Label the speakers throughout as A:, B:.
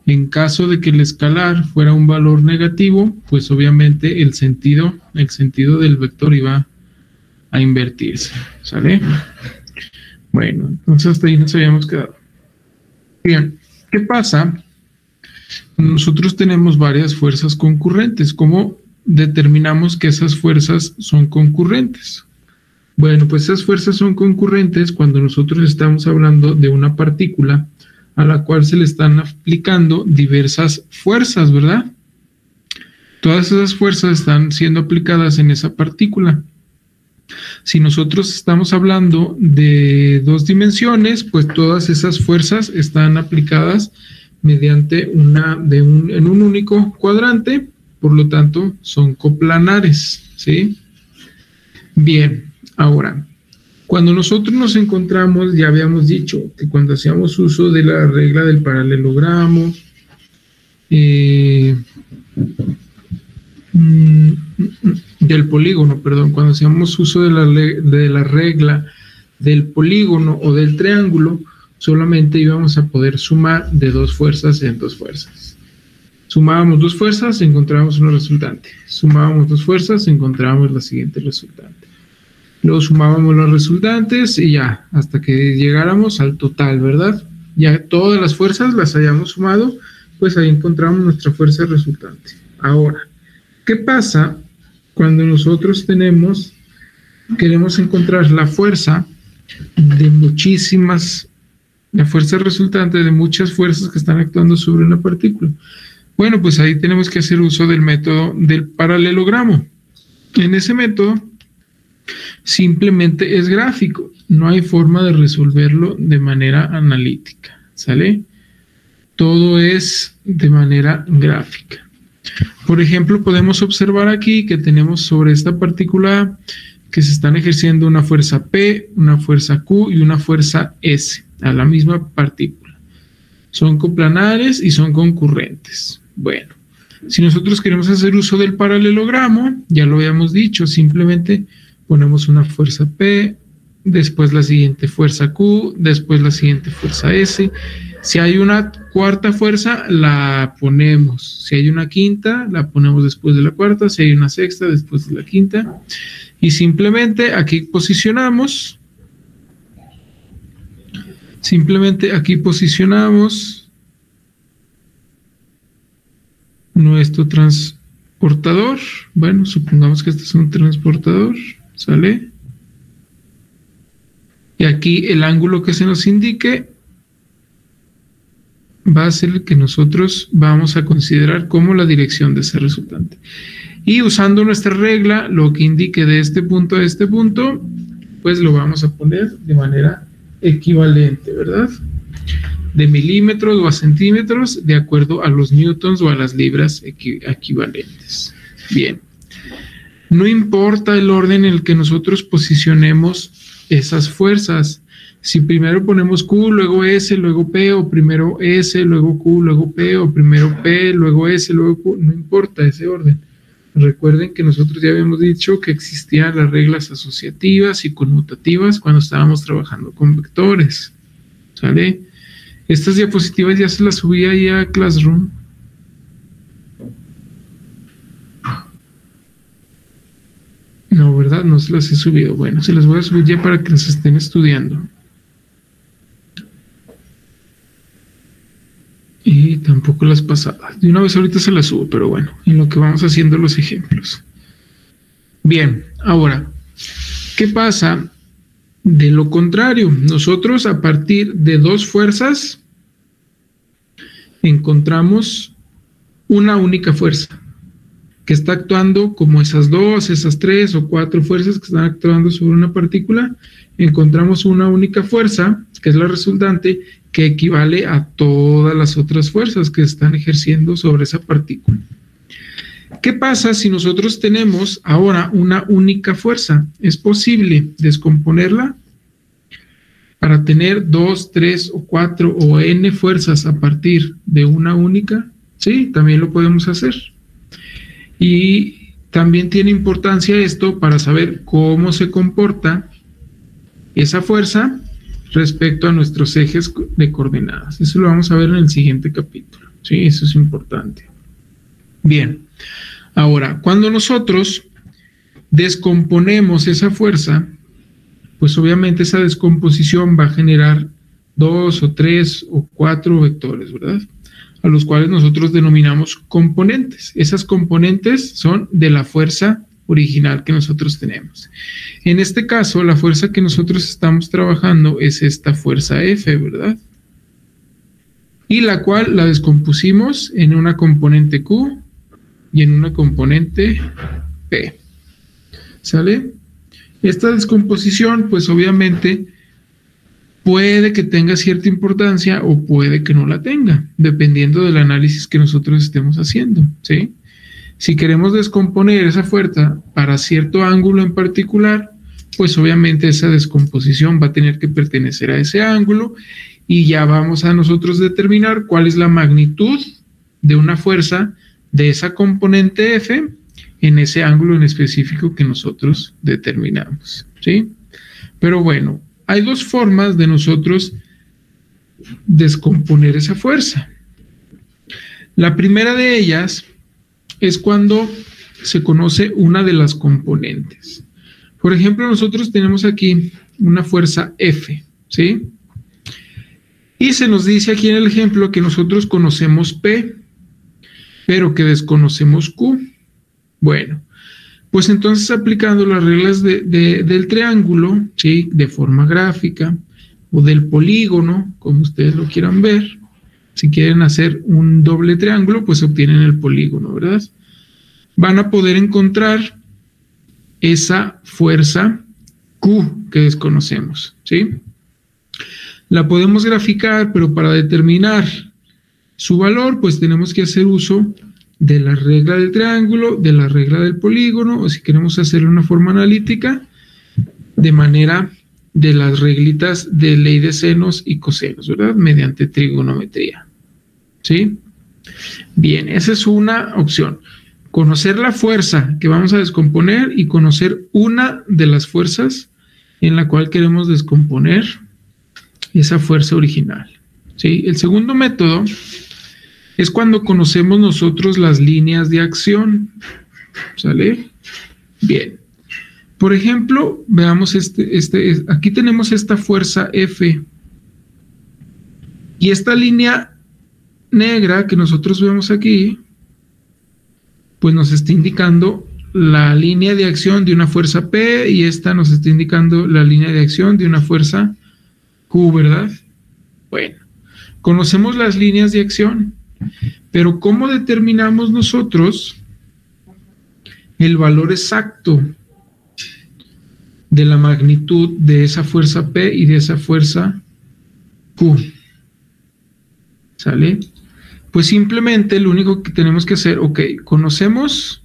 A: En caso de que el escalar fuera un valor negativo, pues obviamente el sentido del vector iba a invertirse, ¿sale? Bueno, entonces hasta ahí nos habíamos quedado. Bien, ¿qué pasa? Nosotros tenemos varias fuerzas concurrentes. ¿Cómo determinamos que esas fuerzas son concurrentes? Bueno, pues esas fuerzas son concurrentes cuando nosotros estamos hablando de una partícula a la cual se le están aplicando diversas fuerzas, ¿verdad? Todas esas fuerzas están siendo aplicadas en esa partícula. Si nosotros estamos hablando de 2 dimensiones, pues todas esas fuerzas están aplicadas mediante en un único cuadrante, por lo tanto son coplanares, ¿sí? Bien, ahora, cuando nosotros nos encontramos, ya habíamos dicho que cuando hacíamos uso de la regla del paralelogramo, del polígono, perdón, cuando hacíamos uso de la regla del polígono o del triángulo, solamente íbamos a poder sumar de 2 fuerzas en 2 fuerzas. Sumábamos 2 fuerzas, encontrábamos una resultante. Sumábamos 2 fuerzas, encontrábamos la siguiente resultante. Luego sumábamos los resultantes y ya, hasta que llegáramos al total, ¿verdad? Ya todas las fuerzas las hayamos sumado, pues ahí encontramos nuestra fuerza resultante. Ahora, ¿qué pasa cuando nosotros queremos encontrar la fuerza resultante de muchas fuerzas que están actuando sobre una partícula? Bueno, pues ahí tenemos que hacer uso del método del paralelogramo. En ese método simplemente es gráfico, no hay forma de resolverlo de manera analítica, ¿sale? Todo es de manera gráfica. Por ejemplo, podemos observar aquí que tenemos sobre esta partícula A que se están ejerciendo una fuerza P, una fuerza Q y una fuerza S a la misma partícula. Son coplanares y son concurrentes. Bueno, si nosotros queremos hacer uso del paralelogramo, ya lo habíamos dicho, simplemente ponemos una fuerza P, después la siguiente fuerza Q, después la siguiente fuerza S. Si hay una cuarta fuerza, la ponemos. Si hay una quinta, la ponemos después de la cuarta. Si hay una sexta, después de la quinta. Y simplemente aquí posicionamos. Nuestro transportador. Bueno, supongamos que este es un transportador. ¿Sale? Y aquí el ángulo que se nos indique va a ser el que nosotros vamos a considerar como la dirección de ese resultante. Y usando nuestra regla, lo que indique de este punto a este punto, pues lo vamos a poner de manera equivalente, ¿verdad? De milímetros o a centímetros, de acuerdo a los newtons o a las libras equivalentes. Bien. No importa el orden en el que nosotros posicionemos esas fuerzas. Si primero ponemos Q, luego S, luego P, o primero S, luego Q, luego P, o primero P, luego S, luego Q, no importa ese orden. Recuerden que nosotros ya habíamos dicho que existían las reglas asociativas y conmutativas cuando estábamos trabajando con vectores. ¿Sale? Estas diapositivas ya se las subí ahí a Classroom. No, ¿verdad? No se las he subido. Bueno, se las voy a subir ya para que las estén estudiando. Y tampoco las pasadas. De una vez ahorita se las subo, pero bueno, en lo que vamos haciendo los ejemplos. Bien, ahora, ¿qué pasa? De lo contrario, nosotros a partir de 2 fuerzas encontramos una única fuerza que está actuando como esas 2, esas 3 o 4 fuerzas que están actuando sobre una partícula. Encontramos una única fuerza, que es la resultante, que equivale a todas las otras fuerzas que están ejerciendo sobre esa partícula. ¿Qué pasa si nosotros tenemos ahora una única fuerza? ¿Es posible descomponerla para tener 2, 3 o 4 o n fuerzas a partir de una única? Sí, también lo podemos hacer. Y también tiene importancia esto para saber cómo se comporta esa fuerza respecto a nuestros ejes de coordenadas. Eso lo vamos a ver en el siguiente capítulo, Sí, eso es importante. Bien, ahora, cuando nosotros descomponemos esa fuerza, pues obviamente esa descomposición va a generar 2 o 3 o 4 vectores, ¿verdad? A los cuales nosotros denominamos componentes. Esas componentes son de la fuerza original que nosotros tenemos. En este caso, la fuerza que nosotros estamos trabajando es esta fuerza F, ¿verdad? Y la cual la descompusimos en una componente Q y en una componente P. ¿Sale? Esta descomposición, pues obviamente, puede que tenga cierta importancia o puede que no la tenga, dependiendo del análisis que nosotros estemos haciendo, ¿sí? Si queremos descomponer esa fuerza para cierto ángulo en particular, pues obviamente esa descomposición va a tener que pertenecer a ese ángulo y ya vamos a nosotros determinar cuál es la magnitud de una fuerza de esa componente F en ese ángulo en específico que nosotros determinamos, ¿sí? Pero bueno, hay dos formas de nosotros descomponer esa fuerza. La primera de ellas es cuando se conoce una de las componentes. Por ejemplo, nosotros tenemos aquí una fuerza F, ¿sí? Y se nos dice aquí en el ejemplo que nosotros conocemos P, pero que desconocemos Q. Bueno, pues entonces aplicando las reglas del triángulo, ¿sí? De forma gráfica, o del polígono, como ustedes lo quieran ver. Si quieren hacer un doble triángulo, pues obtienen el polígono, ¿verdad? Van a poder encontrar esa fuerza Q que desconocemos, ¿sí? La podemos graficar, pero para determinar su valor, pues tenemos que hacer uso de la regla del triángulo, de la regla del polígono, o si queremos hacerlo de una forma analítica, de manera de las reglitas de ley de senos y cosenos, ¿verdad? Mediante trigonometría, ¿sí? Bien, esa es una opción. Conocer la fuerza que vamos a descomponer y conocer una de las fuerzas en la cual queremos descomponer esa fuerza original, ¿sí? El segundo método es cuando conocemos nosotros las líneas de acción, ¿sale? Bien. Por ejemplo, veamos aquí tenemos esta fuerza F. Y esta línea negra que nosotros vemos aquí, pues nos está indicando la línea de acción de una fuerza P y esta nos está indicando la línea de acción de una fuerza Q, ¿verdad? Bueno, conocemos las líneas de acción, pero ¿cómo determinamos nosotros el valor exacto de la magnitud de esa fuerza P y de esa fuerza Q? ¿Sale? Pues simplemente lo único que tenemos que hacer, ok, conocemos,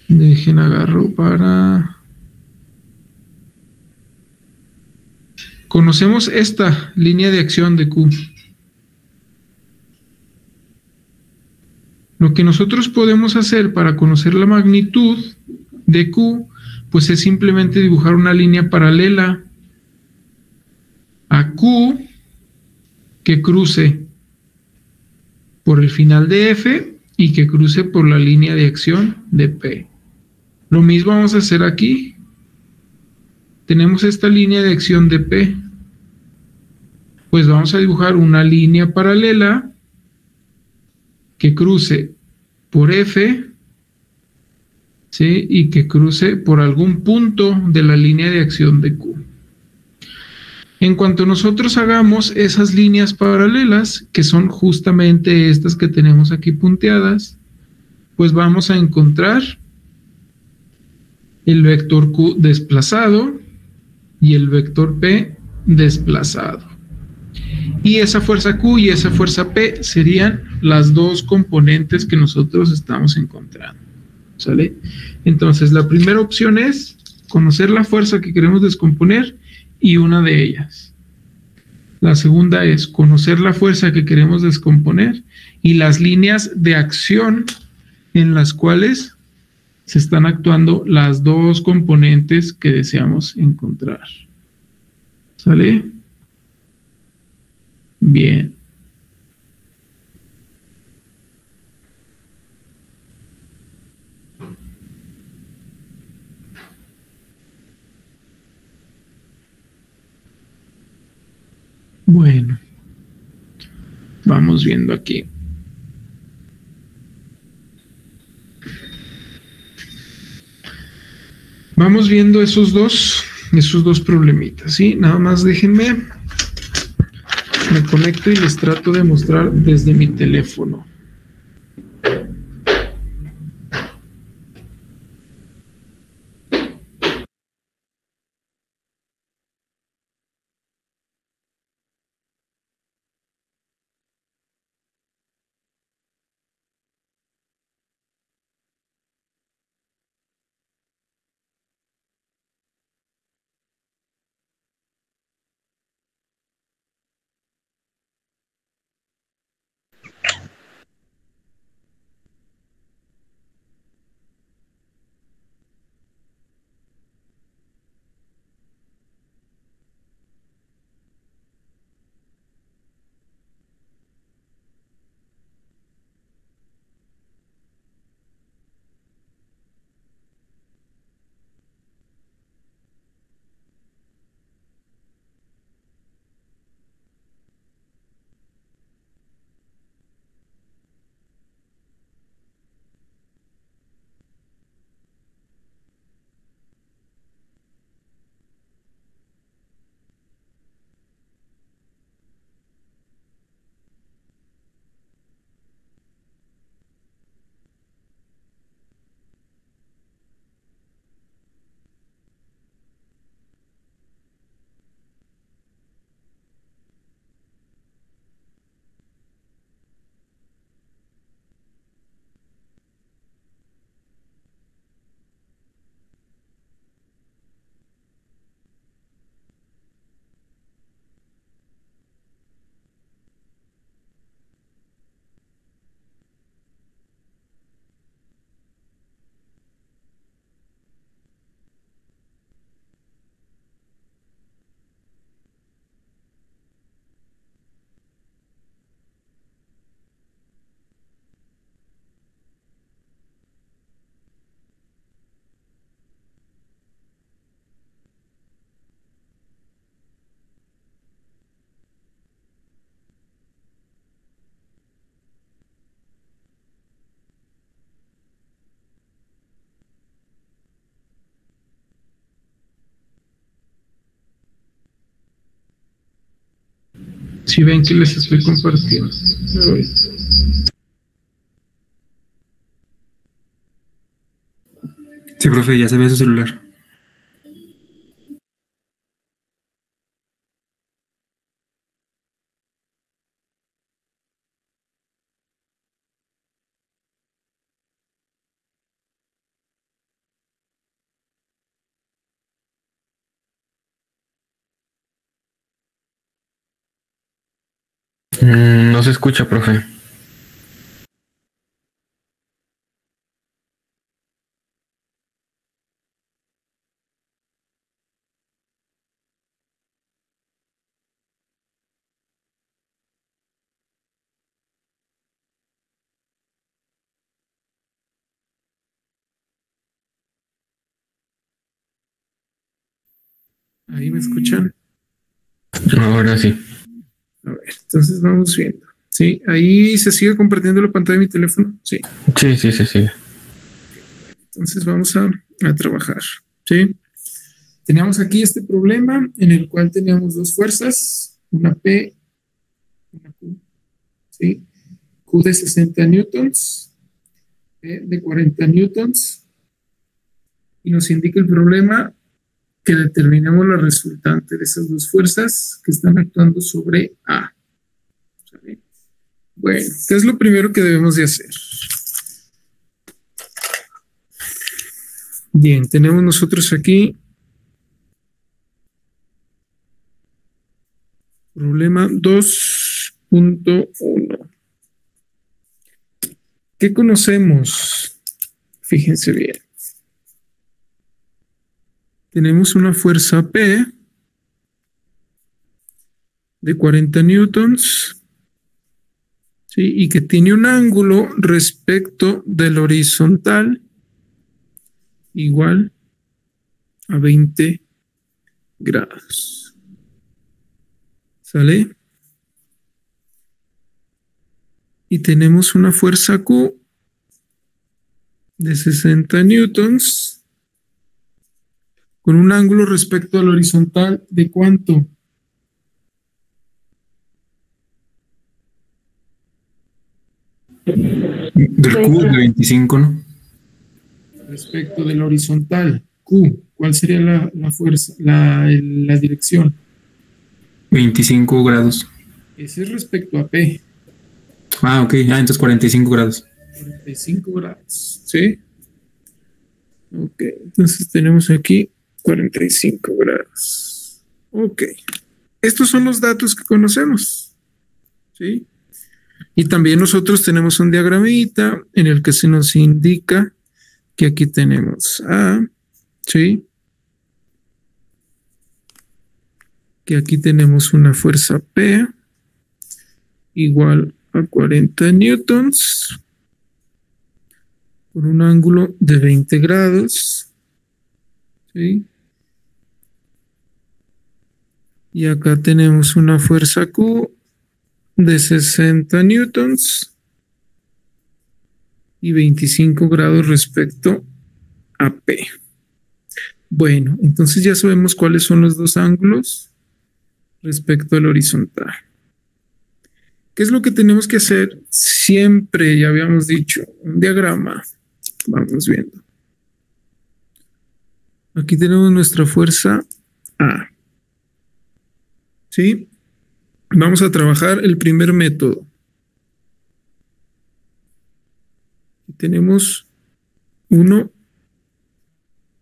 A: dejen agarro para... Conocemos esta línea de acción de Q. Lo que nosotros podemos hacer para conocer la magnitud de Q, pues es simplemente dibujar una línea paralela a Q que cruce por el final de F y que cruce por la línea de acción de P. Lo mismo vamos a hacer aquí. Tenemos esta línea de acción de P. Pues vamos a dibujar una línea paralela que cruce por F, ¿sí? Y que cruce por algún punto de la línea de acción de Q. En cuanto nosotros hagamos esas líneas paralelas, que son justamente estas que tenemos aquí punteadas, pues vamos a encontrar el vector Q desplazado y el vector P desplazado. Y esa fuerza Q y esa fuerza P serían las dos componentes que nosotros estamos encontrando, ¿sale? Entonces, la primera opción es conocer la fuerza que queremos descomponer y una de ellas. La segunda es conocer la fuerza que queremos descomponer y las líneas de acción en las cuales se están actuando las dos componentes que deseamos encontrar. ¿Sale? Bien. Bueno, vamos viendo aquí. Vamos viendo esos dos problemitas, ¿sí? Nada más déjenme, me conecto y les trato de mostrar desde mi teléfono. Si ven que les estoy compartiendo.
B: Sí, profe, ya se ve su celular.
C: No se escucha, profe.
A: ¿Ahí me escuchan?
C: Ahora sí.
A: A ver, entonces vamos viendo. Sí, ahí se sigue compartiendo la pantalla de mi teléfono. Sí.
C: Sí, sí, sí, sí.
A: Entonces vamos a trabajar. Sí. Teníamos aquí este problema en el cual teníamos dos fuerzas, una P, una Q. ¿Sí? Q de 60 newtons, P de 40 newtons. Y nos indica el problema que determinemos la resultante de esas dos fuerzas que están actuando sobre A. ¿Sale? Bueno, ¿qué es lo primero que debemos de hacer? Bien, tenemos nosotros aquí problema 2.1. ¿Qué conocemos? Fíjense bien. Tenemos una fuerza P de 40 newtons, ¿sí? Y que tiene un ángulo respecto del horizontal igual a 20 grados. ¿Sale? Y tenemos una fuerza Q de 60 newtons con un ángulo respecto al horizontal de ¿cuánto?
B: Del Q de 25, ¿no?
A: Respecto del horizontal. Q. ¿Cuál sería la fuerza, la dirección?
B: 25 grados.
A: Ese es respecto a P.
B: Ah, ok. Ah, entonces 45 grados.
A: 45 grados. ¿Sí? Ok. Entonces tenemos aquí 45 grados. Ok. Estos son los datos que conocemos. ¿Sí? Y también nosotros tenemos un diagramita en el que se nos indica que aquí tenemos A, ¿sí? Que aquí tenemos una fuerza P igual a 40 newtons por un ángulo de 20 grados, ¿sí? Y acá tenemos una fuerza Q de 60 newtons y 25 grados respecto a P. Bueno, entonces ya sabemos cuáles son los dos ángulos respecto al horizontal. ¿Qué es lo que tenemos que hacer? Siempre, ya habíamos dicho, un diagrama. Vamos viendo. Aquí tenemos nuestra fuerza A. ¿Sí? Vamos a trabajar el primer método. Aquí tenemos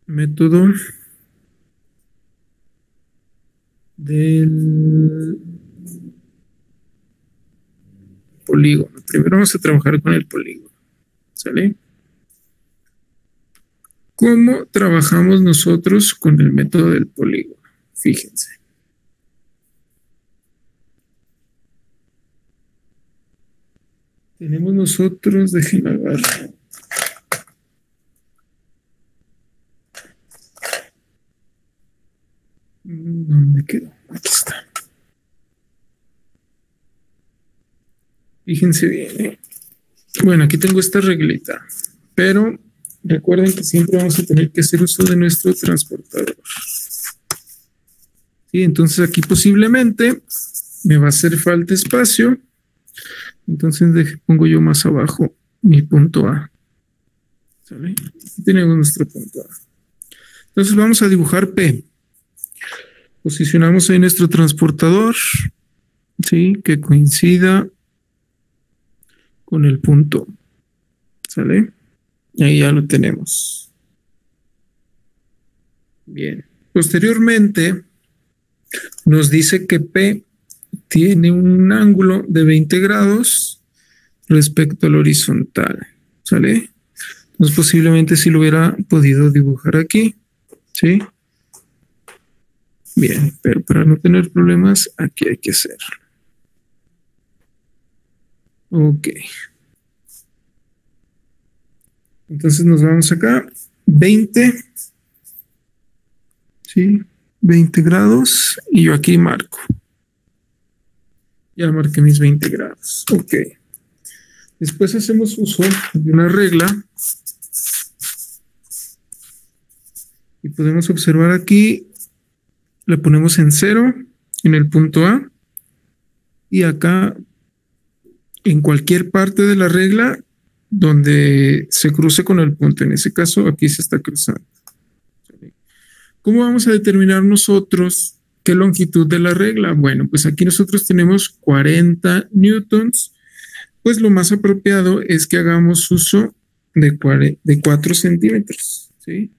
A: método del polígono. Primero vamos a trabajar con el polígono. ¿Sale? ¿Cómo trabajamos nosotros con el método del polígono? Fíjense. Tenemos nosotros, déjenme agarrar. ¿Dónde quedó? Aquí está. Fíjense bien, ¿eh? Bueno, aquí tengo esta reglita, pero recuerden que siempre vamos a tener que hacer uso de nuestro transportador. Sí, entonces aquí posiblemente me va a hacer falta espacio. Entonces pongo yo más abajo mi punto A. ¿Sale? Aquí tenemos nuestro punto A. Entonces vamos a dibujar P. Posicionamos ahí nuestro transportador, ¿sí? Que coincida con el punto. ¿Sale? Y ahí ya lo tenemos. Bien. Posteriormente, nos dice que P tiene un ángulo de 20 grados respecto al horizontal. ¿Sale? Entonces posiblemente si lo hubiera podido dibujar aquí. ¿Sí? Bien, pero para no tener problemas, aquí hay que hacerlo. Ok. Entonces nos vamos acá. 20. ¿Sí? 20 grados. Y yo aquí marco. Ya marqué mis 20 grados. Ok. Después hacemos uso de una regla. Y podemos observar aquí. La ponemos en 0 en el punto A. Y acá, en cualquier parte de la regla donde se cruce con el punto. En ese caso, aquí se está cruzando. ¿Cómo vamos a determinar nosotros qué longitud de la regla? Bueno, pues aquí nosotros tenemos 40 newtons. Pues lo más apropiado es que hagamos uso de 4 centímetros. ¿Sí?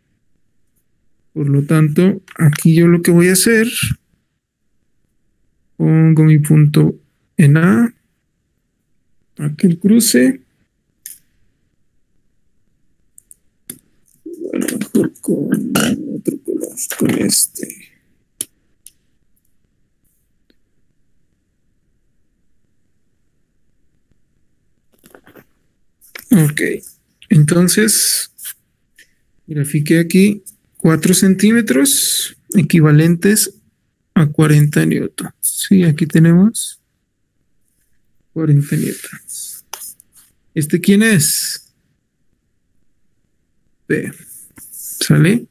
A: Por lo tanto, aquí yo lo que voy a hacer, pongo mi punto en A, aquí el cruce, a lo mejor con otro color, con este. Ok, entonces, grafiqué aquí 4 centímetros equivalentes a 40 newtons. Sí, aquí tenemos 40 newtons. ¿Este quién es? P. ¿Sale?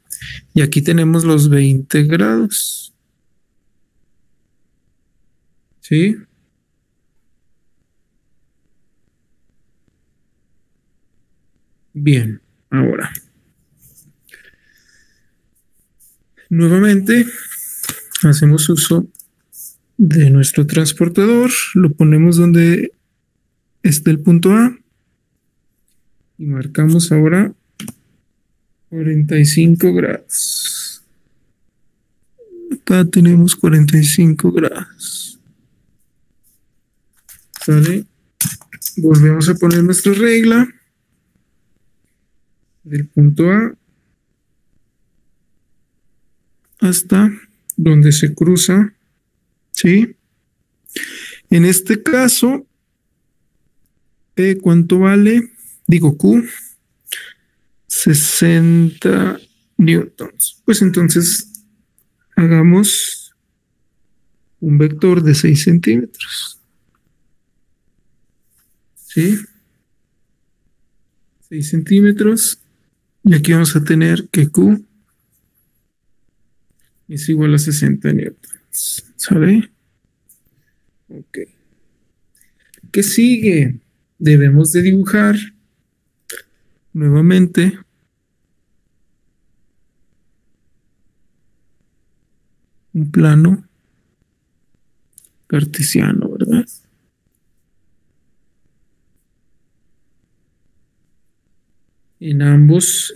A: Y aquí tenemos los 20 grados. ¿Sí? Bien, ahora. Nuevamente, hacemos uso de nuestro transportador, lo ponemos donde esté el punto A y marcamos ahora 45 grados. Acá tenemos 45 grados. ¿Sale? Volvemos a poner nuestra regla del punto A hasta donde se cruza, ¿sí? En este caso, P, ¿cuánto vale? Digo Q, 60 newtons. Pues entonces hagamos un vector de 6 centímetros. ¿Sí? 6 centímetros. Y aquí vamos a tener que Q es igual a 60 newtons. ¿Sale? Ok. ¿Qué sigue? Debemos de dibujar nuevamente un plano cartesiano, ¿verdad? En ambos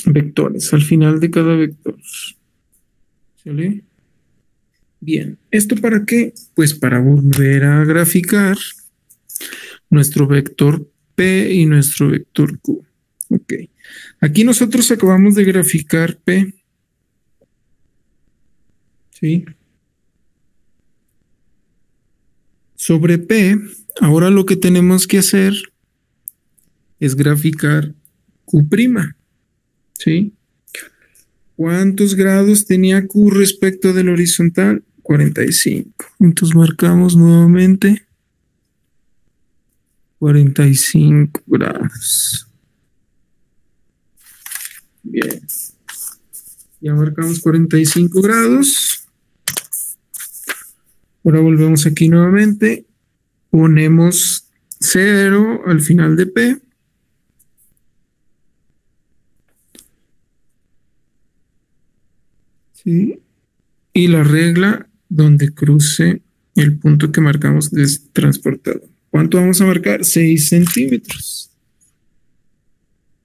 A: vectores, al final de cada vector. ¿Sale? Bien, ¿esto para qué? Pues para volver a graficar nuestro vector P y nuestro vector Q. Ok. Aquí nosotros acabamos de graficar P. ¿Sí? Sobre P, ahora lo que tenemos que hacer es graficar Q'. ¿Sí? ¿Cuántos grados tenía Q respecto del horizontal? 45. Entonces marcamos nuevamente 45 grados. Bien. Ya marcamos 45 grados. Ahora volvemos aquí nuevamente. Ponemos 0 al final de P. ¿Sí? Y la regla donde cruce el punto que marcamos de transportado. ¿Cuánto vamos a marcar? 6 centímetros.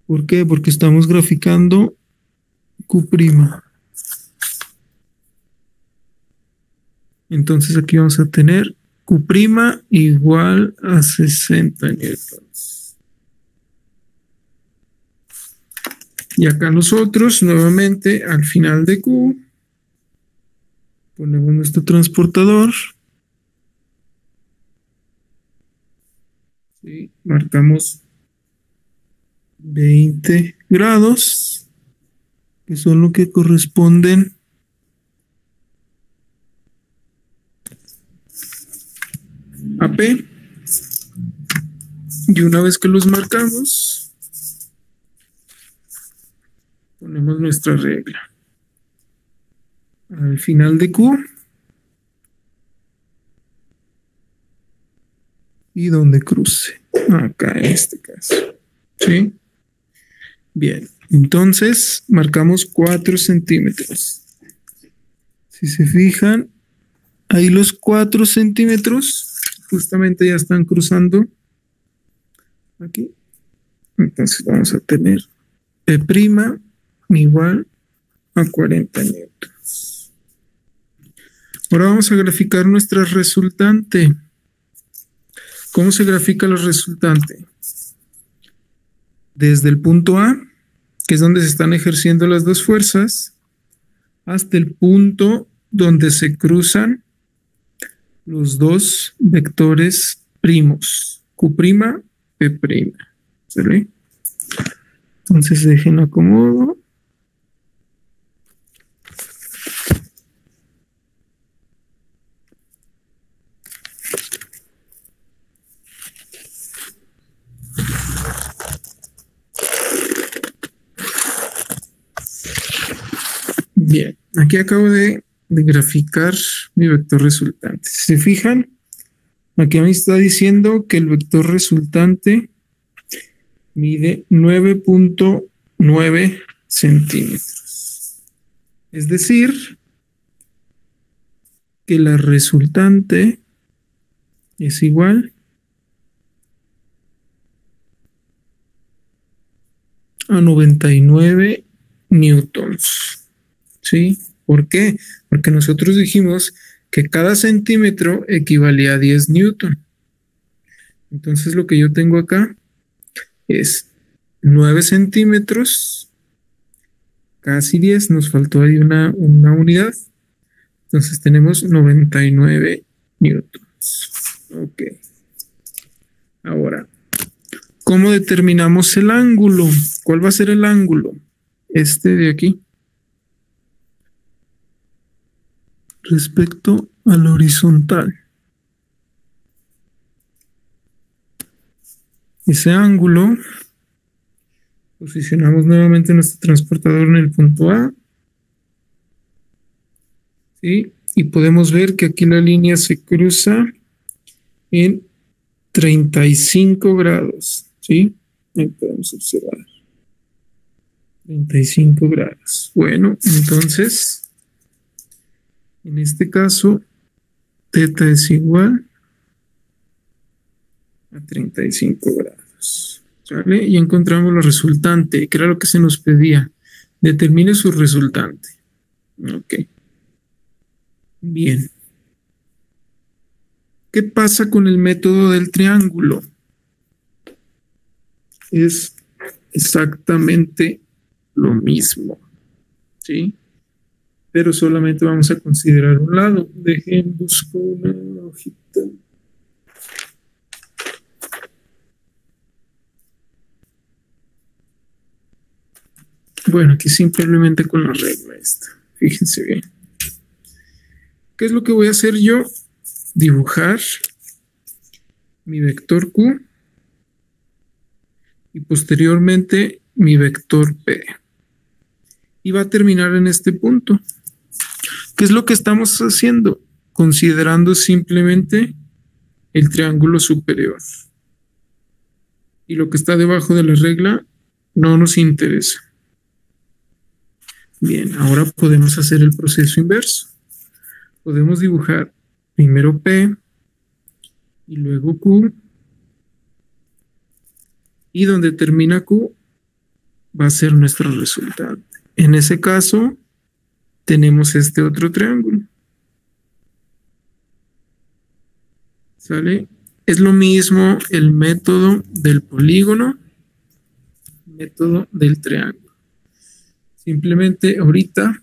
A: ¿Por qué? Porque estamos graficando Q'. Entonces aquí vamos a tener Q' igual a 60 newtons. Y acá nosotros, nuevamente, al final de Q, ponemos nuestro transportador. ¿Sí? Marcamos 20 grados, que son lo que corresponden a P. Y una vez que los marcamos, ponemos nuestra regla. Al final de Q. Y donde cruce. Acá en este caso. ¿Sí? Bien. Entonces, marcamos 4 centímetros. Si se fijan, ahí los 4 centímetros justamente ya están cruzando aquí. Entonces vamos a tener P' igual a 40 newtons. Ahora vamos a graficar nuestra resultante. ¿Cómo se grafica la resultante? Desde el punto A, que es donde se están ejerciendo las dos fuerzas, hasta el punto donde se cruzan los dos vectores primos, Q', P'. ¿Sale? Entonces dejen acomodo. Bien, aquí acabo de graficar mi vector resultante. Si se fijan, aquí me está diciendo que el vector resultante mide 9.9 centímetros. Es decir, que la resultante es igual a 99 newtons. ¿Sí? ¿Por qué? Porque nosotros dijimos que cada centímetro equivalía a 10 newton. Entonces lo que yo tengo acá es 9 centímetros, casi 10, nos faltó ahí una unidad. Entonces tenemos 99 newtons. Ok. Ahora, ¿cómo determinamos el ángulo? ¿Cuál va a ser el ángulo? Este de aquí. Respecto a la horizontal. Ese ángulo, posicionamos nuevamente nuestro transportador en el punto A. ¿Sí? Y podemos ver que aquí la línea se cruza en 35 grados. ¿Sí? Ahí podemos observar. 35 grados. Bueno, entonces, en este caso, θ es igual a 35 grados. ¿Sale? Y encontramos la resultante, que era lo que se nos pedía. Determine su resultante. Ok. Bien. ¿Qué pasa con el método del triángulo? Es exactamente lo mismo. ¿Sí? Pero solamente vamos a considerar un lado. Dejen, busco una hojita. Bueno, aquí simplemente con la regla esta. Fíjense bien. ¿Qué es lo que voy a hacer yo? Dibujar mi vector Q y posteriormente mi vector P. Y va a terminar en este punto. ¿Qué es lo que estamos haciendo? Considerando simplemente el triángulo superior. Y lo que está debajo de la regla no nos interesa. Bien, ahora podemos hacer el proceso inverso. Podemos dibujar primero P y luego Q. Y donde termina Q va a ser nuestro resultante. En ese caso, tenemos este otro triángulo. ¿Sale? Es lo mismo el método del polígono, método del triángulo. Simplemente ahorita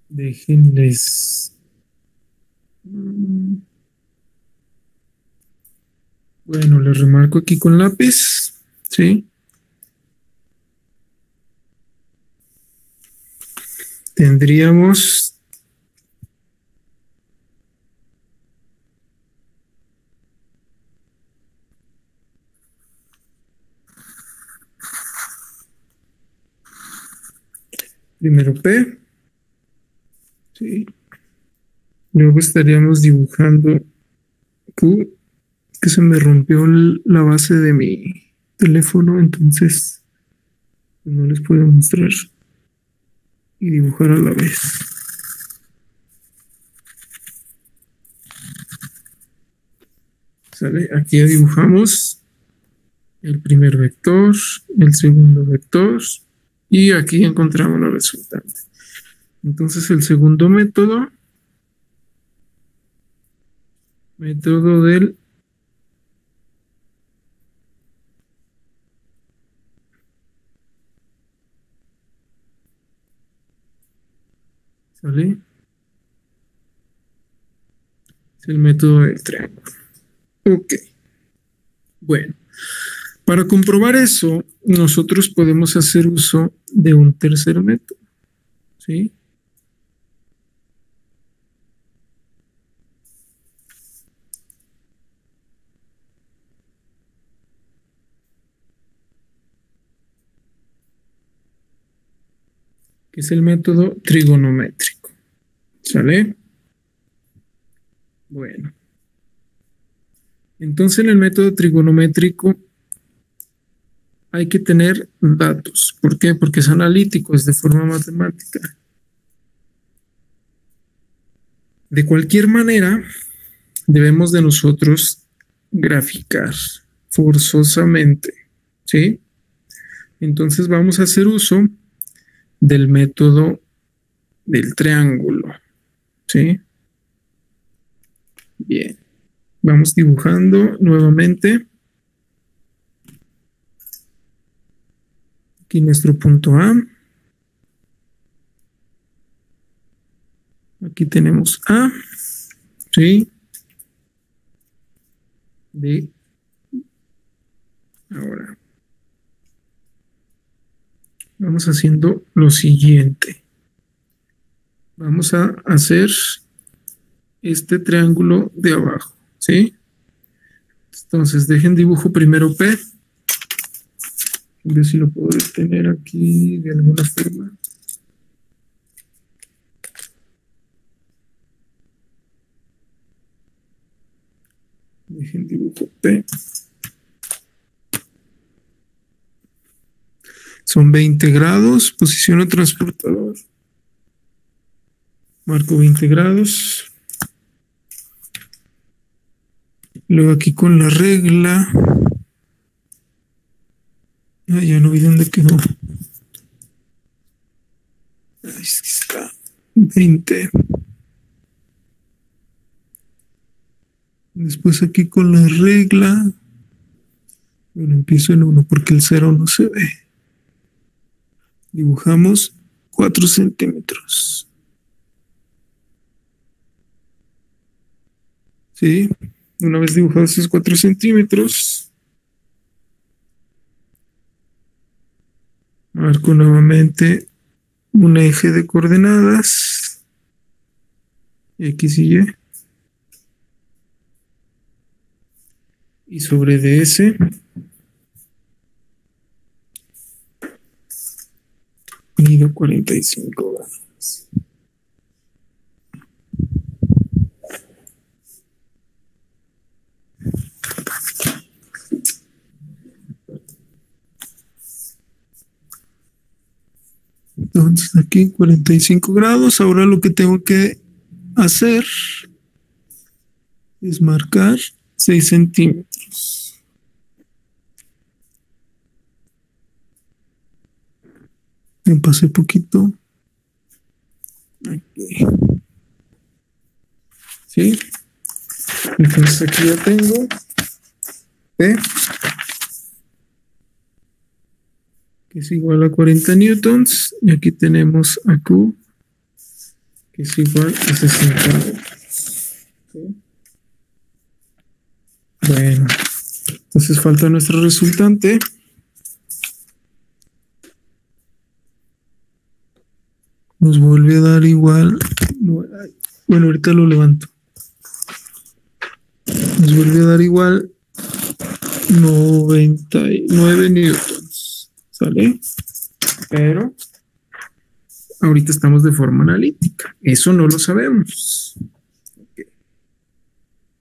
A: déjenles. Bueno, les remarco aquí con lápiz. ¿Sí? Tendríamos primero P. ¿Sí? Luego estaríamos dibujando Q, que se me rompió la base de mi teléfono, entonces no les puedo mostrar y dibujar a la vez. ¿Sale? Aquí ya dibujamos el primer vector, el segundo vector y aquí encontramos la resultante. Entonces el segundo método del ¿sale? Es el método del triángulo. Ok. Bueno, para comprobar eso, nosotros podemos hacer uso de un tercer método. ¿Sí? que es el método trigonométrico. ¿Sale? Bueno. Entonces, en el método trigonométrico hay que tener datos. ¿Por qué? Porque es analítico, es de forma matemática. De cualquier manera, debemos de nosotros graficar forzosamente, ¿sí? Entonces vamos a hacer uso del método del triángulo, ¿sí? Bien. Vamos dibujando nuevamente. Aquí nuestro punto A. Aquí tenemos A, ¿sí? B. Ahora, vamos haciendo lo siguiente. Vamos a hacer este triángulo de abajo, ¿sí? Entonces, dejen dibujo primero P. A ver si lo puedo tener aquí de alguna forma. Dejen dibujo P. Son 20 grados. Posiciono transportador. Marco 20 grados. Luego aquí con la regla. Ah, ya no vi dónde quedó. Ahí está. 20. Después aquí con la regla. Bueno, empiezo en 1 porque el 0 no se ve. Dibujamos 4 centímetros. ¿Sí? Una vez dibujados esos 4 centímetros, marco nuevamente un eje de coordenadas, X y Y. Y sobre DS mido 45 grados. Entonces aquí 45 grados. Ahora lo que tengo que hacer es marcar 6 centímetros. Me pasé poquito. Aquí. ¿Sí? Entonces aquí ya tengo P, que es igual a 40 newtons, y aquí tenemos a Q, que es igual a 60 newtons. ¿Sí? Bueno, entonces falta nuestro resultante. Nos vuelve a dar igual. Bueno, ahorita lo levanto. Nos vuelve a dar igual 99 newtons. ¿Sale? Pero ahorita estamos de forma analítica. Eso no lo sabemos. Okay.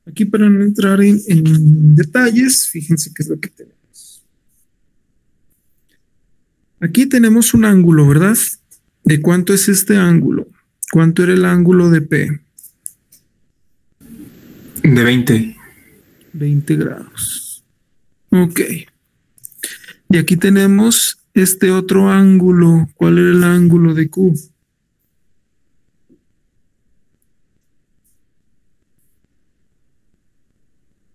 A: Aquí para no entrar en detalles, fíjense qué es lo que tenemos. Aquí tenemos un ángulo, ¿verdad? ¿De cuánto es este ángulo? ¿Cuánto era el ángulo de P?
B: De 20.
A: 20 grados. Ok. Y aquí tenemos este otro ángulo. ¿Cuál era el ángulo de Q?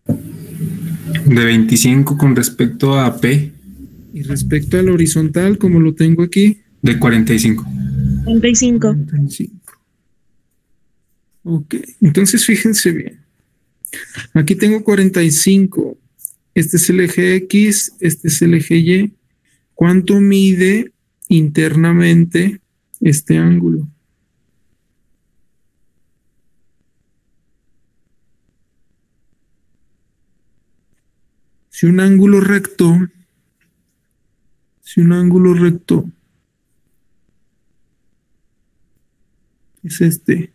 B: De 25 con respecto a P.
A: Y respecto al horizontal, como lo tengo aquí.
B: De 45.
D: 35.
A: 45. Ok. Entonces fíjense bien. Aquí tengo 45. Este es el eje X, este es el eje Y. ¿Cuánto mide internamente este ángulo? Si un ángulo recto Es este.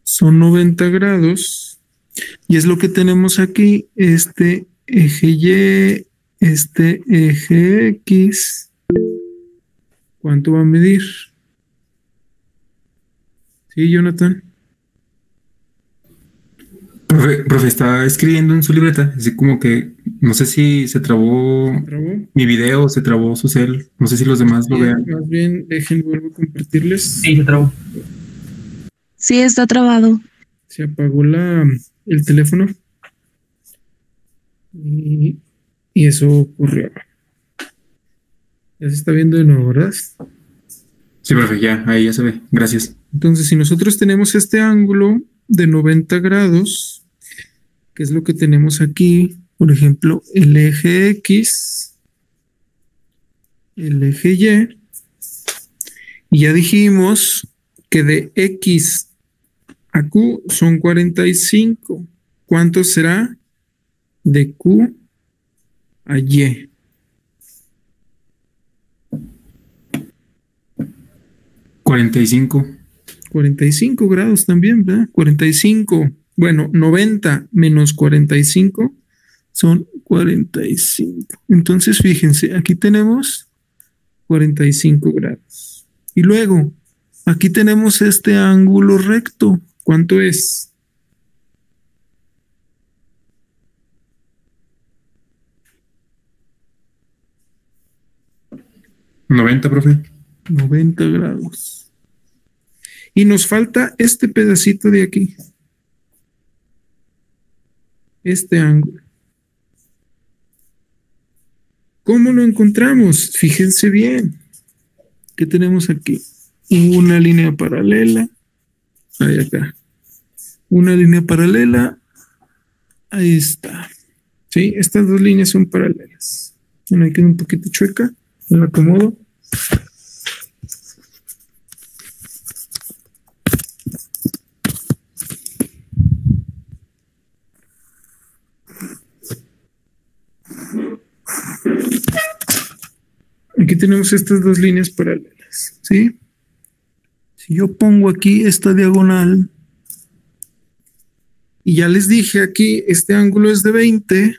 A: Son 90 grados. Y es lo que tenemos aquí. Este eje Y, este eje X. ¿Cuánto va a medir? Sí, Jonathan.
B: Profe, estaba escribiendo en su libreta, así como que no sé si se trabó
A: ¿Trabó?
B: mi video, se trabó su cel, no sé si los demás lo vean.
A: Más bien, dejen, vuelvo a compartirles.
D: Sí, se trabó.
E: Sí, está trabado.
A: Se apagó el teléfono. Y eso ocurrió. Ya se está viendo de nuevo, ¿verdad?
B: Sí, profe, ya, ahí ya se ve, gracias.
A: Entonces, si nosotros tenemos este ángulo de 90 grados, que es lo que tenemos aquí, por ejemplo, el eje X, el eje Y ya dijimos que de X a Q son 45. ¿Cuánto será de Q a Y?
B: ¿45?
A: 45 grados también, ¿verdad? 45. Bueno, 90 menos 45 son 45. Entonces, fíjense, aquí tenemos 45 grados. Y luego, aquí tenemos este ángulo recto. ¿Cuánto es?
B: ¿90, profe?
A: 90 grados. Y nos falta este pedacito de aquí. Este ángulo. ¿Cómo lo encontramos? Fíjense bien. ¿Qué tenemos aquí? Una línea paralela. Ahí acá. Una línea paralela. Ahí está. ¿Sí? Estas dos líneas son paralelas. Bueno, ahí queda un poquito chueca. Me la acomodo. Aquí tenemos estas dos líneas paralelas, ¿sí? Si yo pongo aquí esta diagonal y ya les dije aquí, este ángulo es de 20,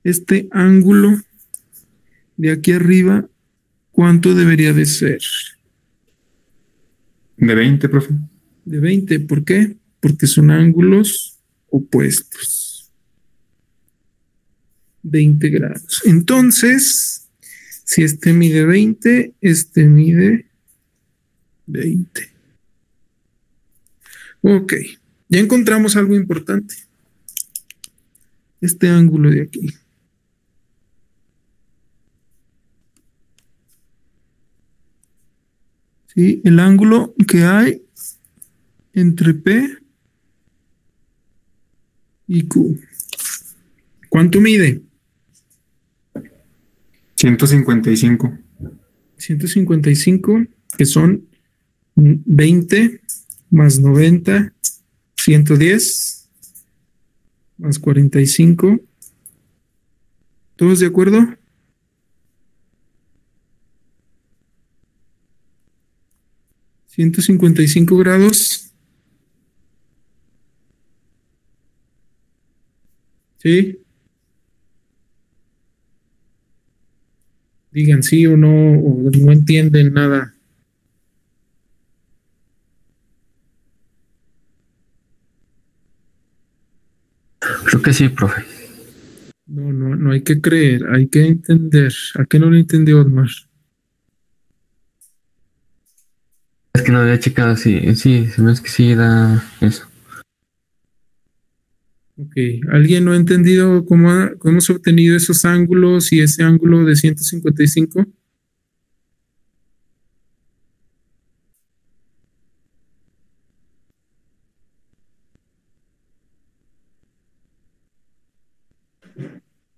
A: este ángulo de aquí arriba, ¿cuánto debería de ser?
B: ¿De 20, profe?
A: De 20, ¿por qué? Porque son ángulos opuestos. 20 grados. Entonces, si este mide 20, este mide 20. Ok, ya encontramos algo importante. Este ángulo de aquí. ¿Sí? El ángulo que hay entre P y Q. ¿Cuánto mide?
B: 155.
A: 155, que son 20 más 90, 110 más 45. ¿Todos de acuerdo? ¿155 grados? ¿Sí? Digan sí o no, o no entienden nada.
C: Creo que sí, profe.
A: No hay que creer, hay que entender. ¿A qué no lo entendió, Osmar?
C: Es que no había checado, sí, se me hace que sí da eso.
A: Ok, ¿alguien no ha entendido cómo hemos obtenido esos ángulos y ese ángulo de 155?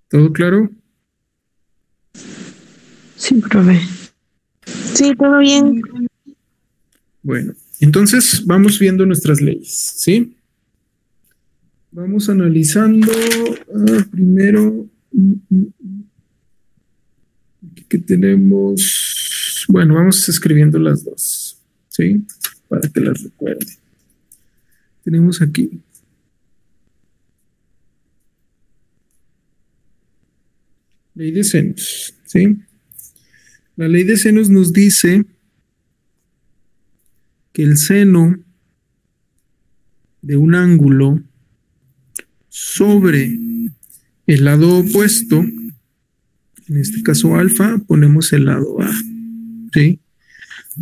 A: ¿Todo claro?
E: Sí, profe. Sí, todo bien.
A: Bueno, entonces vamos viendo nuestras leyes, ¿sí? Vamos analizando primero aquí que tenemos. Bueno, vamos escribiendo las dos. ¿sí? Para que las recuerde. Tenemos aquí. Ley de senos, ¿sí? La ley de senos nos dice que el seno de un ángulo sobre el lado opuesto, en este caso alfa, ponemos el lado A, ¿sí?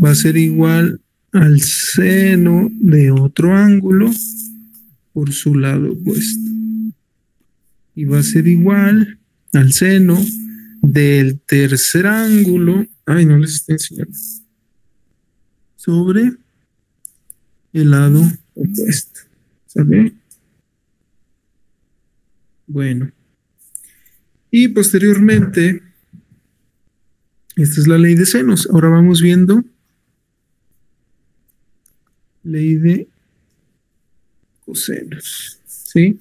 A: Va a ser igual al seno de otro ángulo por su lado opuesto. Y va a ser igual al seno del tercer ángulo, ay, no les estoy enseñando, sobre el lado opuesto, ¿sabe? Bueno, y posteriormente, esta es la ley de senos. Ahora vamos viendo ley de cosenos, ¿sí?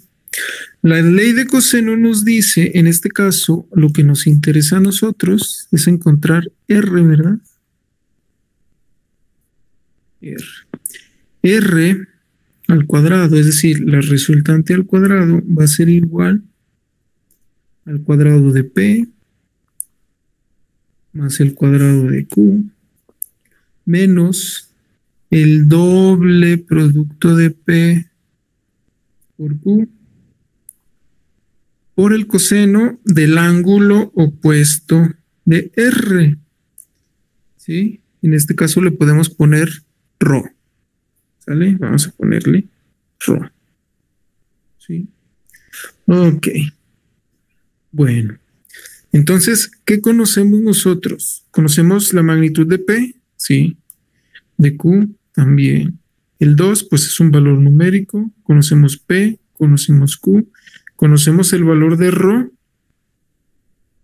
A: La ley de coseno nos dice, en este caso, lo que nos interesa a nosotros es encontrar R, ¿verdad? R al cuadrado, es decir, la resultante al cuadrado va a ser igual al cuadrado de P más el cuadrado de Q menos el doble producto de P por Q por el coseno del ángulo opuesto de R, ¿sí? En este caso le podemos poner ρ, ¿sale? Vamos a ponerle ρ, ¿sí? Ok. Bueno, entonces, ¿qué conocemos nosotros? ¿Conocemos la magnitud de P? Sí. De Q también. El 2, pues es un valor numérico. Conocemos P, conocemos Q. Conocemos el valor de ρ.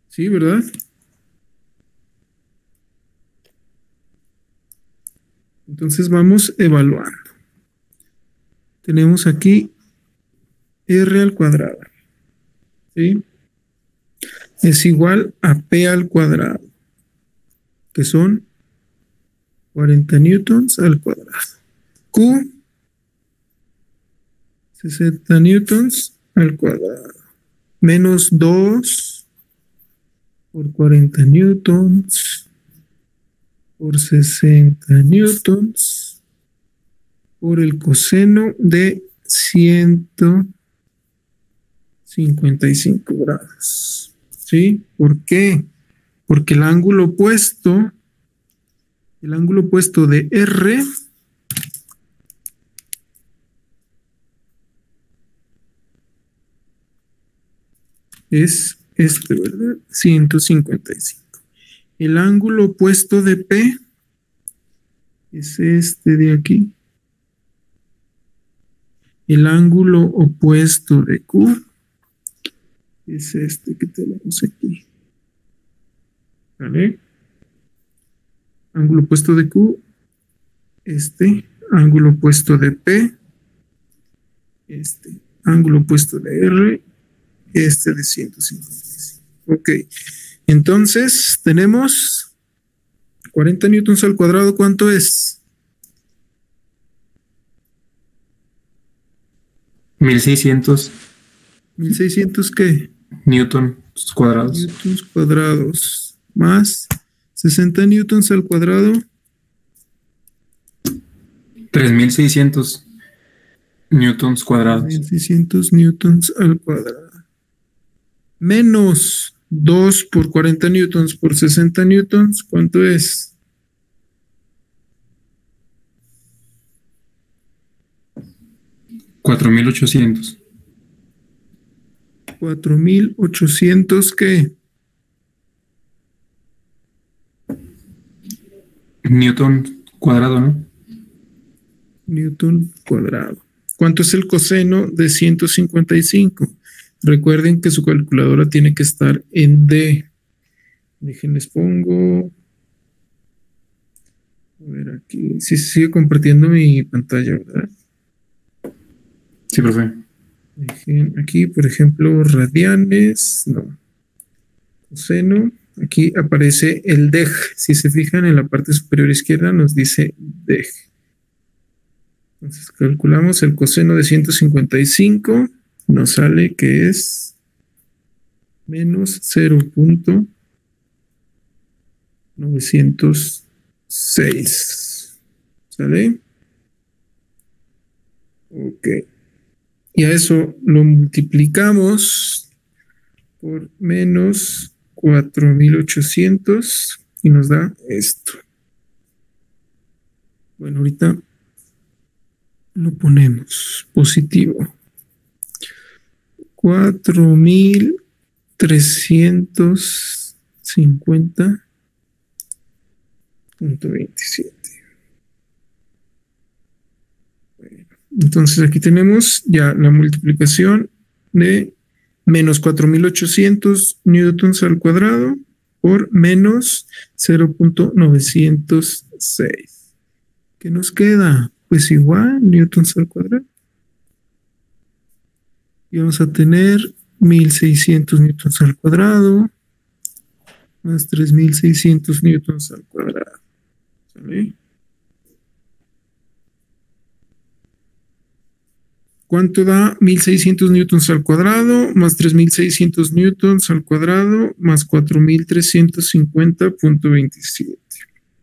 A: Sí, ¿verdad? Entonces vamos evaluando. Tenemos aquí R al cuadrado, ¿sí? Es igual a P al cuadrado, que son 40 newtons al cuadrado. Q, 60 newtons al cuadrado. Menos 2 por 40 newtons por 60 newtons por el coseno de 155 grados. ¿Sí? ¿Por qué? Porque el ángulo opuesto de R es este, ¿verdad? 155. El ángulo opuesto de P es este de aquí. El ángulo opuesto de Q es este que tenemos aquí. ¿Vale? Ángulo opuesto de Q, este. Ángulo opuesto de P, este. Ángulo opuesto de R, este de 155. Ok. Entonces, tenemos 40 newtons al cuadrado. ¿Cuánto es?
B: 1600.
A: ¿1600 qué?
B: Newtons cuadrados.
A: Newtons cuadrados. Más 60 newtons al cuadrado.
B: 3600 newtons cuadrados.
A: 1600 newtons al cuadrado. Menos 2 por 40 newtons por 60 newtons. ¿Cuánto es?
B: 4800.
A: 4800 ¿qué?
B: Newton cuadrado, ¿no?
A: Newton cuadrado. ¿Cuánto es el coseno de 155? Recuerden que su calculadora tiene que estar en D. Déjenles pongo. A ver aquí. Sí, se sigue compartiendo mi pantalla, ¿verdad?
B: Sí, profe.
A: Dejen aquí, por ejemplo, radianes. No. Coseno aquí aparece el dej. Si se fijan en la parte superior izquierda nos dice dej. Entonces calculamos el coseno de 155. Nos sale que es menos 0.906. ¿Sale? Ok. Y a eso lo multiplicamos por menos 4.800 y nos da esto. Bueno, ahorita lo ponemos positivo. 4.350.27. Entonces aquí tenemos ya la multiplicación de menos 4.800 newtons al cuadrado por menos 0.906. ¿Qué nos queda? Pues igual, newtons al cuadrado. Y vamos a tener 1.600 newtons al cuadrado más 3.600 newtons al cuadrado. ¿Sale? ¿Cuánto da 1.600 newtons al cuadrado más 3.600 newtons al cuadrado más 4.350.27?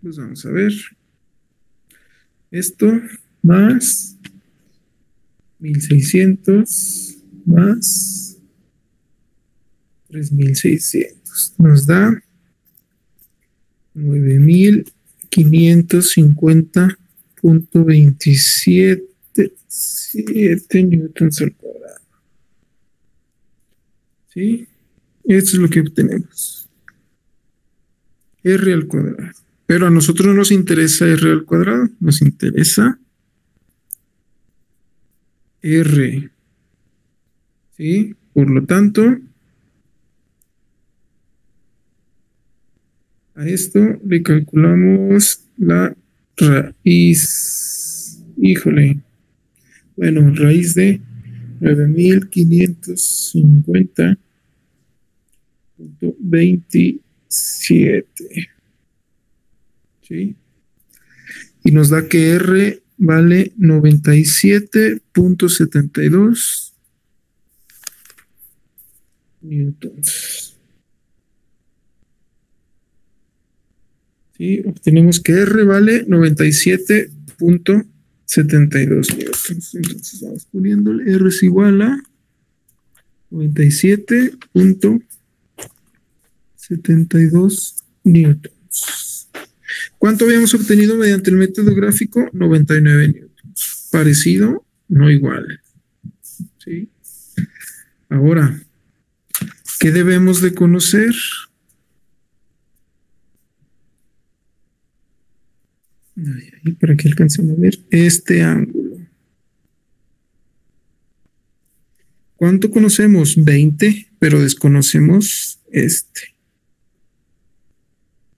A: Pues vamos a ver. Esto más 1.600 más 3.600 nos da 9.550.27 newtons al cuadrado. ¿Sí? Esto es lo que obtenemos. R al cuadrado. Pero a nosotros no nos interesa R al cuadrado, nos interesa R. ¿Sí? Por lo tanto, a esto le calculamos la raíz. Híjole. Bueno, raíz de 9.550.27. ¿Sí? Y nos da que R vale 97.72 newtons. ¿Sí? Obtenemos que R vale 97.72 newtons. Entonces vamos poniéndole R es igual a 97.72 newtons. ¿Cuánto habíamos obtenido mediante el método gráfico? 99 newtons. Parecido, no igual. ¿Sí? Ahora, ¿qué debemos de conocer? Ahí, para que alcancen a ver este ángulo. ¿Cuánto conocemos? 20, pero desconocemos este.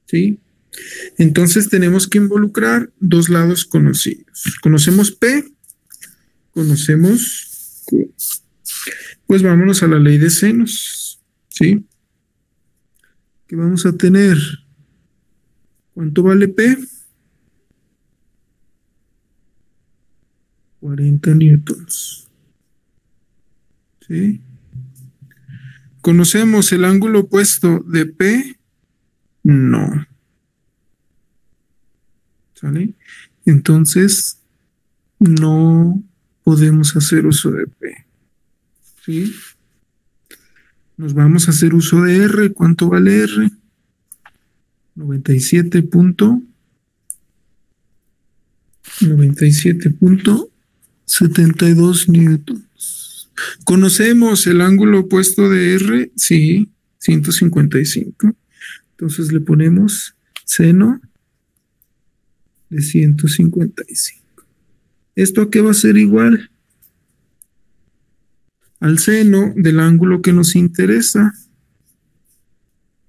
A: ¿Sí? Entonces tenemos que involucrar dos lados conocidos. Conocemos P, conocemos Q. Pues vámonos a la ley de senos. ¿Sí? ¿Qué vamos a tener? ¿Cuánto vale P? 40 newtons. ¿Sí? ¿Conocemos el ángulo opuesto de P? No. ¿Sale? Entonces, no podemos hacer uso de P. ¿Sí? Nos vamos a hacer uso de R. ¿Cuánto vale R? 97.72 newtons. ¿Conocemos el ángulo opuesto de R? Sí, 155. Entonces le ponemos seno de 155. ¿Esto a qué va a ser igual? Al seno del ángulo que nos interesa,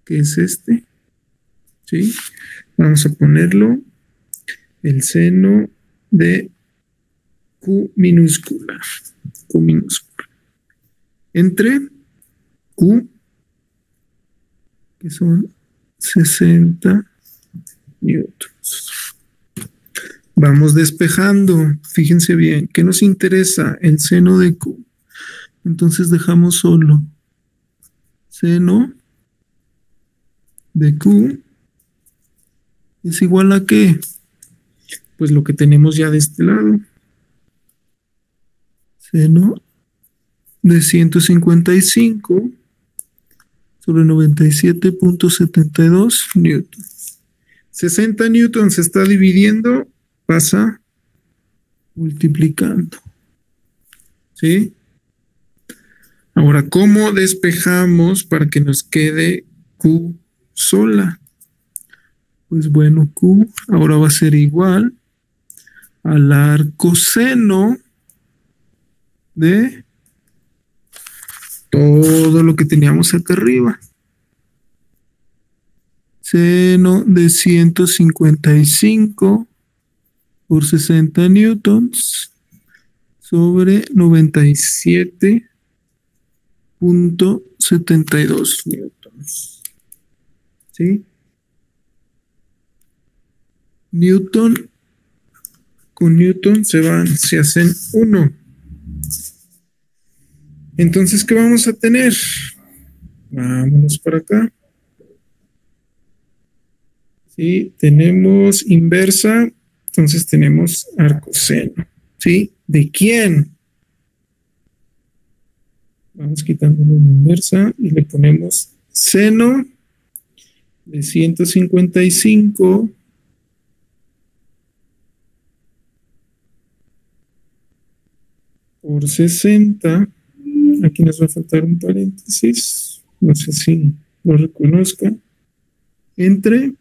A: que es este. ¿Sí? Vamos a ponerlo el seno de Q minúscula. Q minúscula. Entre Q, que son 60 newtons. Vamos despejando. Fíjense bien. ¿Qué nos interesa? El seno de Q. Entonces dejamos solo seno de Q es igual a ¿qué? Pues lo que tenemos ya de este lado. Seno de 155 sobre 97.72 newtons. 60 newtons se está dividiendo, pasa multiplicando. ¿Sí? Ahora, ¿cómo despejamos para que nos quede Q sola? Pues bueno, Q ahora va a ser igual al arcoseno de todo lo que teníamos acá arriba. Seno de 155 por 60 newtons sobre 97.72 newtons. ¿Sí? Newton con Newton se hacen 1. Entonces, ¿qué vamos a tener? Vámonos para acá. Sí, tenemos inversa, entonces tenemos arcoseno. ¿Sí? ¿De quién? Vamos quitando la inversa y le ponemos seno de 155 por 60. Aquí nos va a faltar un paréntesis, no sé si lo reconozca, entre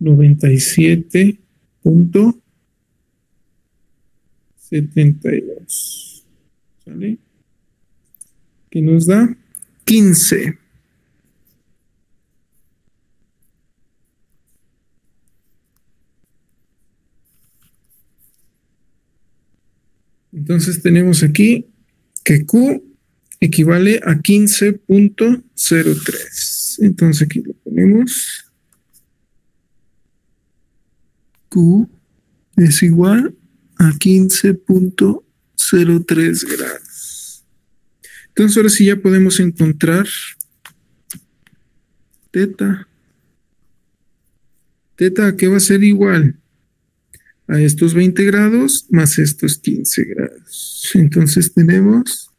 A: 97.72. ¿Sale? Que nos da 15. Entonces tenemos aquí que Q equivale a 15.03. Entonces aquí lo ponemos. Q es igual a 15.03 grados. Entonces ahora sí ya podemos encontrar teta. Teta, ¿a qué va a ser igual? A estos 20 grados más estos 15 grados. Entonces tenemos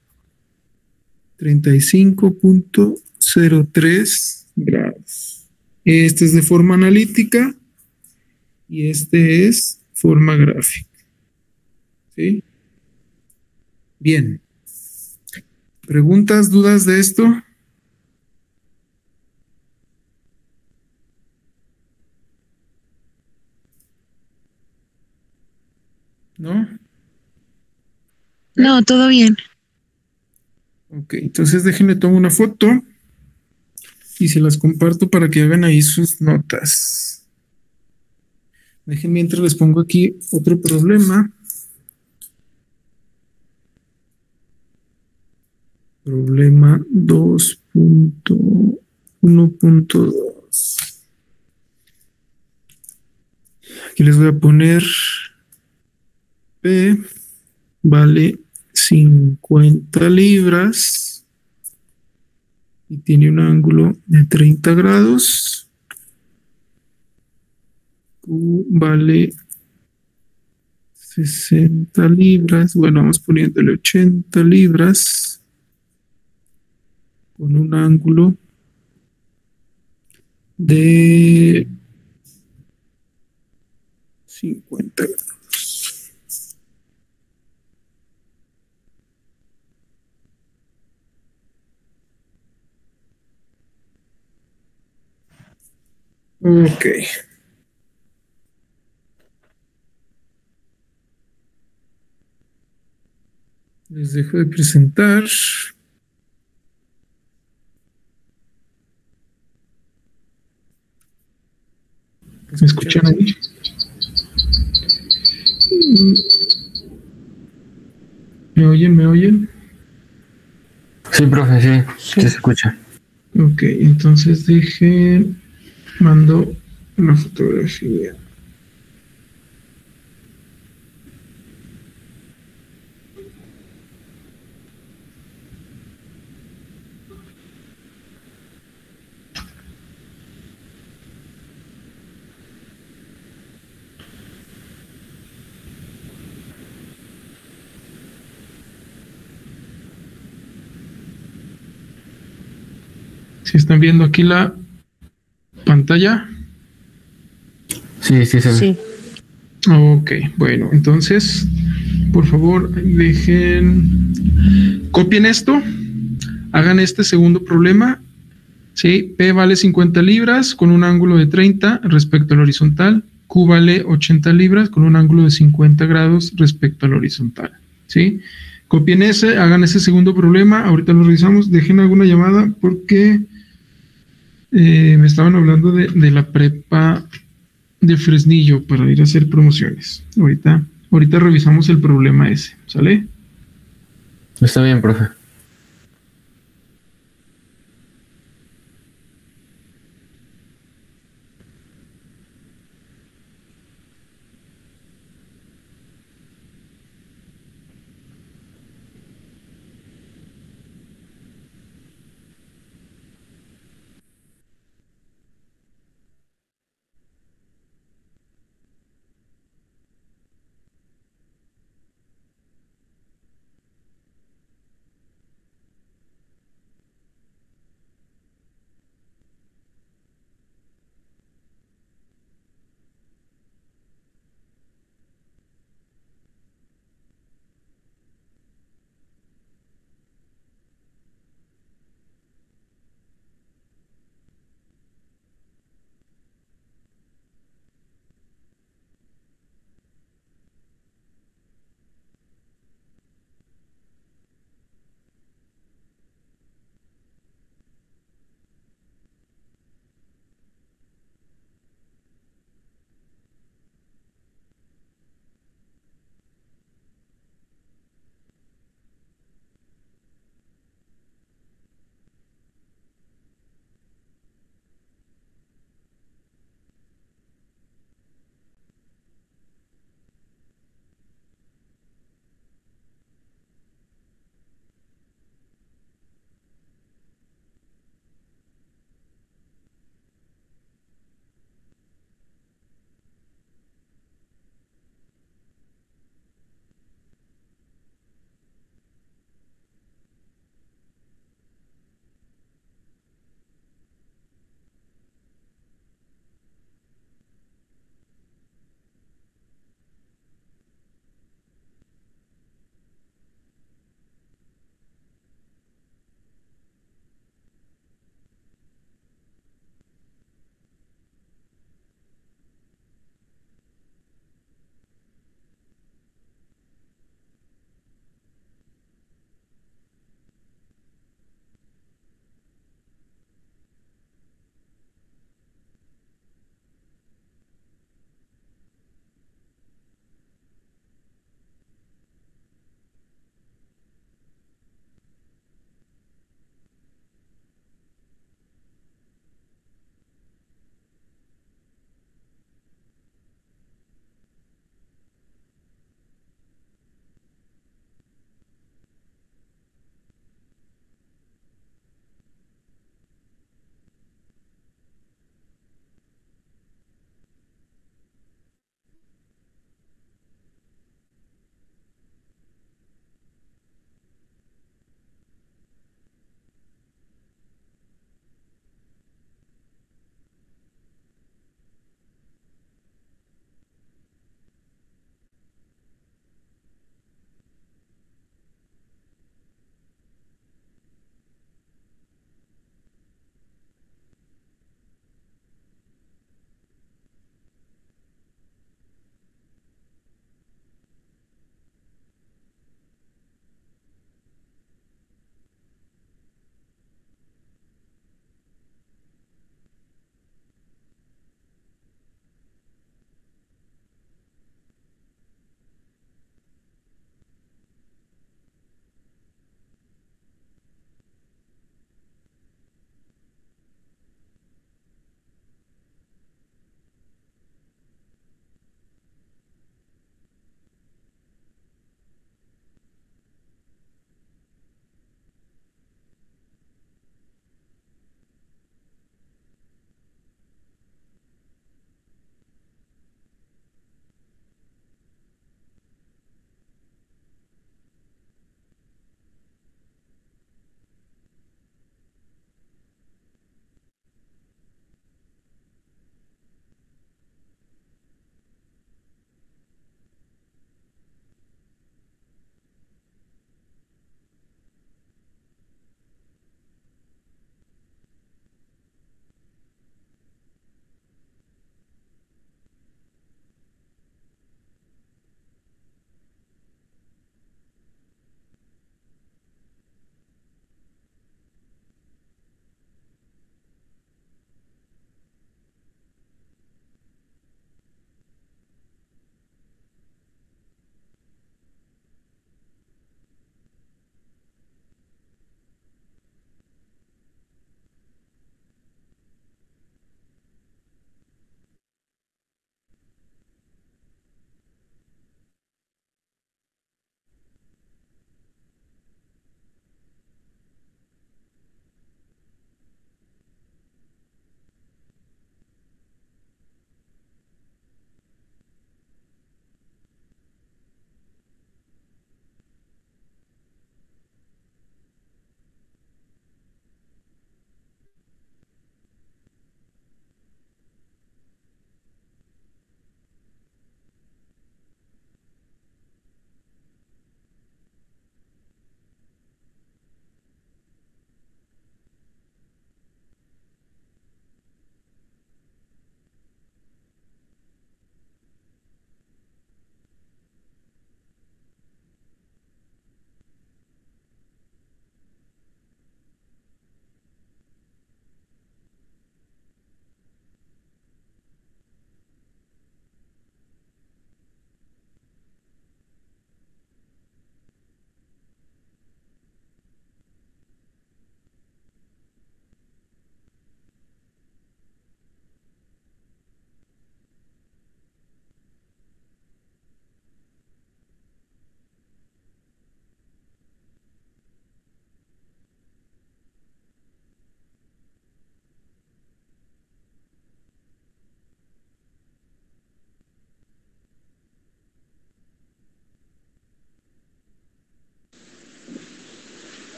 A: 35.03 grados. Este es de forma analítica y este es forma gráfica. ¿Sí? Bien. ¿Preguntas, dudas de esto? ¿No?
E: No, todo bien.
A: Ok, entonces déjenme tomar una foto y se las comparto para que hagan ahí sus notas. Déjenme mientras les pongo aquí otro problema. Problema 2.1.2. Aquí les voy a poner P vale 50 libras y tiene un ángulo de 30 grados. Q vale 60 libras. Bueno, vamos poniéndole 80 libras con un ángulo de 50 grados. Ok. Les dejo de presentar. ¿Me escuchan ahí? ¿Me oyen? ¿Me oyen?
C: Sí, profe, sí, sí se escucha.
A: Ok, entonces dejen Mando una fotografía. Si están viendo aquí la pantalla.
C: Sí, sí, se ve.
E: Sí.
A: Ok, bueno, entonces, por favor, copien esto, hagan este segundo problema. Sí, P vale 50 libras con un ángulo de 30 respecto al horizontal. Q vale 80 libras con un ángulo de 50 grados respecto al horizontal. ¿Sí? Copien ese, hagan ese segundo problema. Ahorita lo revisamos. Dejen alguna llamada porque me estaban hablando de la prepa de Fresnillo para ir a hacer promociones. Ahorita revisamos el problema ese. ¿Sale?
C: Está bien, profe.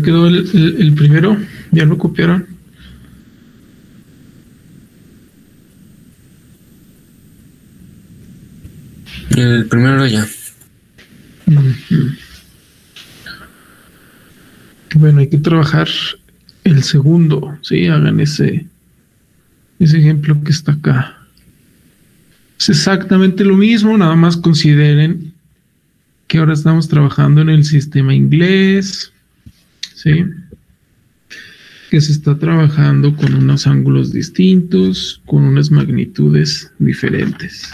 A: quedó el primero? ¿Ya lo copiaron?
C: El primero ya.
A: Ujú. Bueno, hay que trabajar el segundo, ¿sí? Hagan ese ejemplo que está acá. Es exactamente lo mismo, nada más consideren que ahora estamos trabajando en el sistema inglés, ¿sí? Que se está trabajando con unos ángulos distintos, con unas magnitudes diferentes.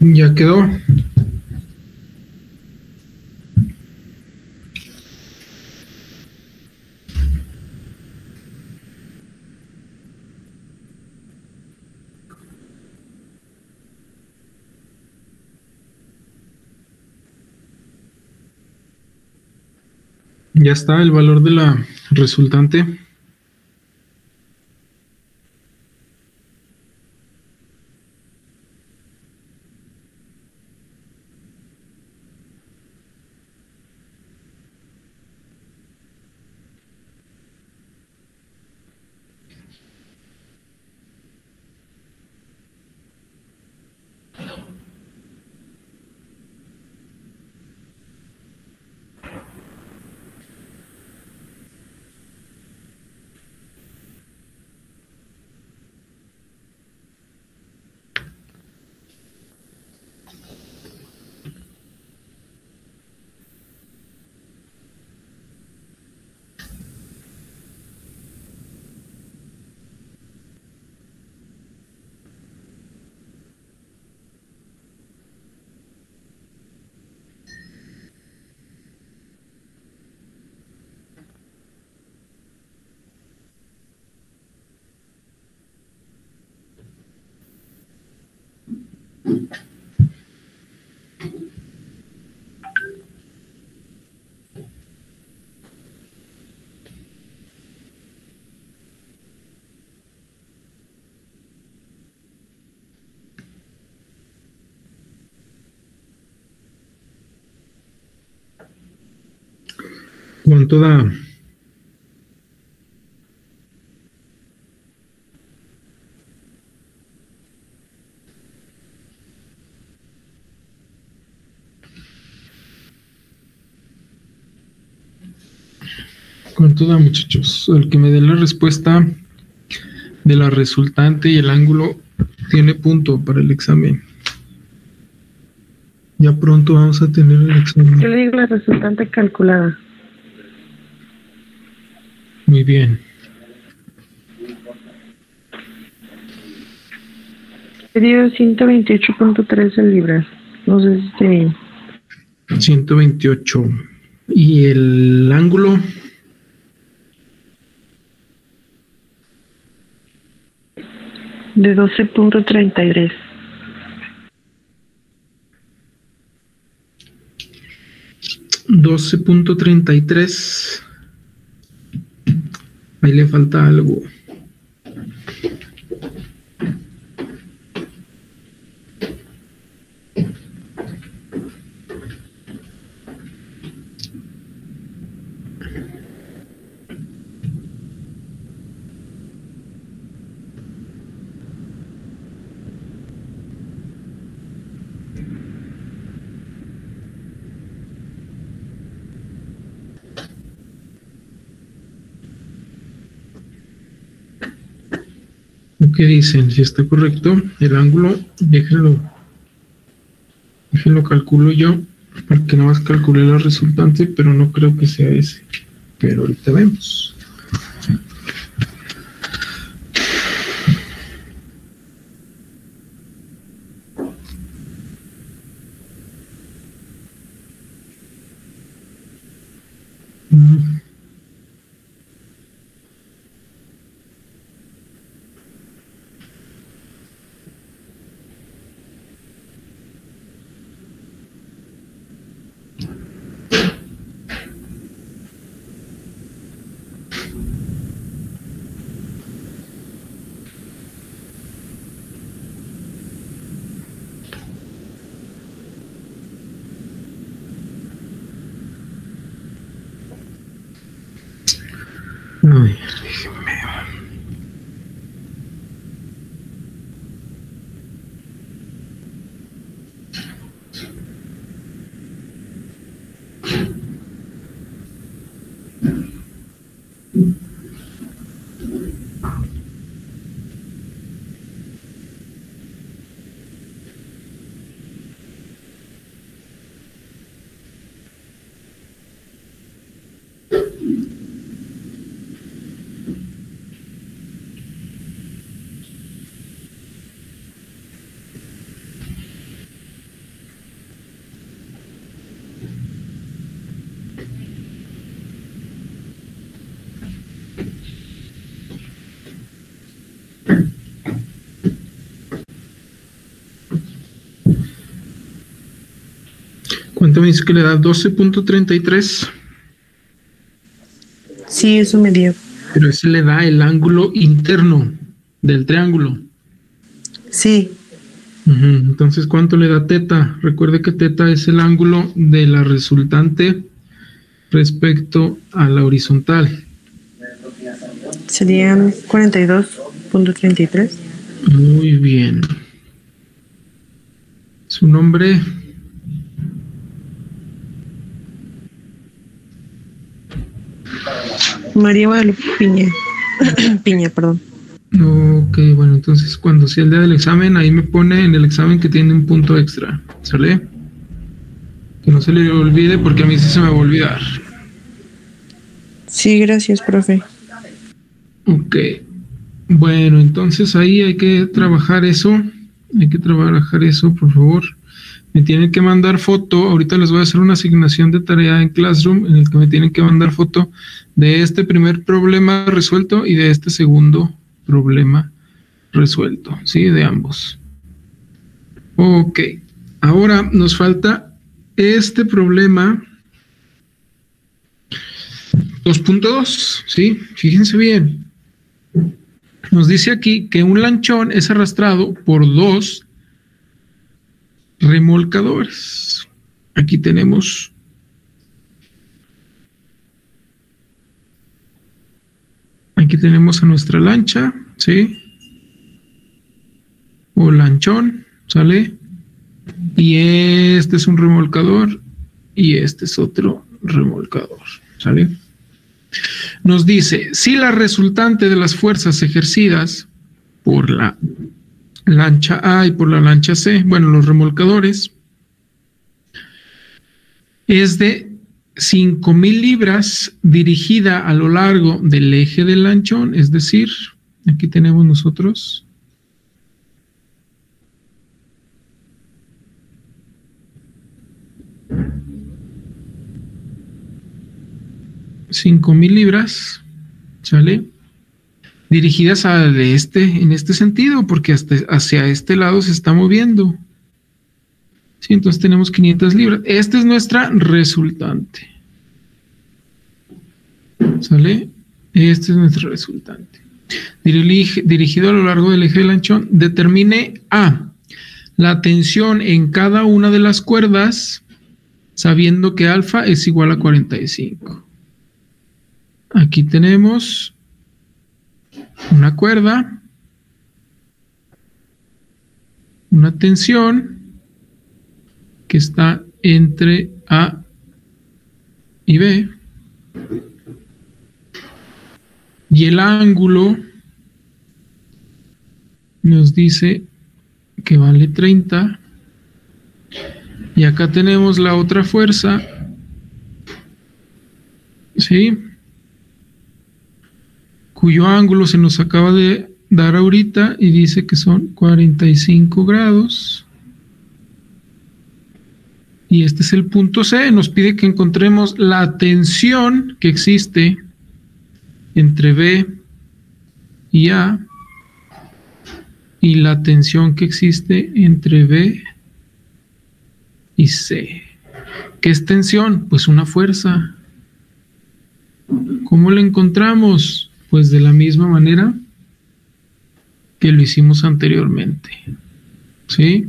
A: Ya quedó. Ya está el valor de la resultante. ¿Cuánto da? ¿Cuánto da, muchachos? El que me dé la respuesta de la resultante y el ángulo tiene punto para el examen. Ya pronto vamos a tener el
E: Yo
A: examen.
E: le digo la resultante calculada.
A: Muy bien.
E: Sería 128.13 libras. No sé si esté bien.
A: 128. Y el ángulo,
E: De 12.33.
A: 12.33. Ahí le falta algo. ¿Qué dicen? Si está correcto el ángulo, déjenlo calculo yo, porque nada más calculé la resultante, pero no creo que sea ese. Pero ahorita vemos. Mm. Ay, déjenme. Cuenta me dice que le da 12.33,
E: Sí, eso me dio.
A: pero ese le da el ángulo interno del triángulo.
E: Sí,
A: Ujú. Entonces, ¿cuánto le da teta? Recuerde que teta es el ángulo de la resultante respecto a la horizontal.
E: serían 42.33.
A: Muy bien. Su nombre.
E: María Guadalupe Piña. Piña, perdón.
A: Ok, bueno, entonces cuando sea el día del examen, ahí me pone en el examen que tiene un punto extra. ¿Sale? Que no se le olvide porque a mí sí se me va a olvidar.
E: Sí, gracias, profe.
A: Ok. Bueno, entonces ahí hay que trabajar eso. Hay que trabajar eso, por favor. Me tienen que mandar foto. Ahorita les voy a hacer una asignación de tarea en Classroom en el que me tienen que mandar foto de este primer problema resuelto y de este segundo problema resuelto, ¿sí? De ambos. Ok. Ahora nos falta este problema 2.2, ¿sí? Fíjense bien. Nos dice aquí que un lanchón es arrastrado por dos remolcadores. Aquí tenemos a nuestra lancha, ¿sí? O lanchón, ¿sale? Y este es un remolcador y este es otro remolcador, ¿sale? Nos dice, si la resultante de las fuerzas ejercidas por la lancha A y por la lancha C, bueno, los remolcadores, es de 5,000 libras dirigida a lo largo del eje del lanchón, es decir, aquí tenemos nosotros 5,000 libras, ¿sale? Dirigidas en este sentido, porque hacia este lado se está moviendo. Sí, entonces tenemos 500 libras. Esta es nuestra resultante. ¿Sale? Este es nuestro resultante. Dirigido a lo largo del eje del lanchón, determine A, la tensión en cada una de las cuerdas, sabiendo que alfa es igual a 45. Aquí tenemos una cuerda, una tensión que está entre A y B, y el ángulo nos dice que vale 30, y acá tenemos la otra fuerza, ¿sí? Cuyo ángulo se nos acaba de dar ahorita y dice que son 45 grados. Y este es el punto C, nos pide que encontremos la tensión que existe entre B y A y la tensión que existe entre B y C. ¿Qué es tensión? Pues una fuerza. ¿Cómo la encontramos? Pues de la misma manera que lo hicimos anteriormente. ¿Sí?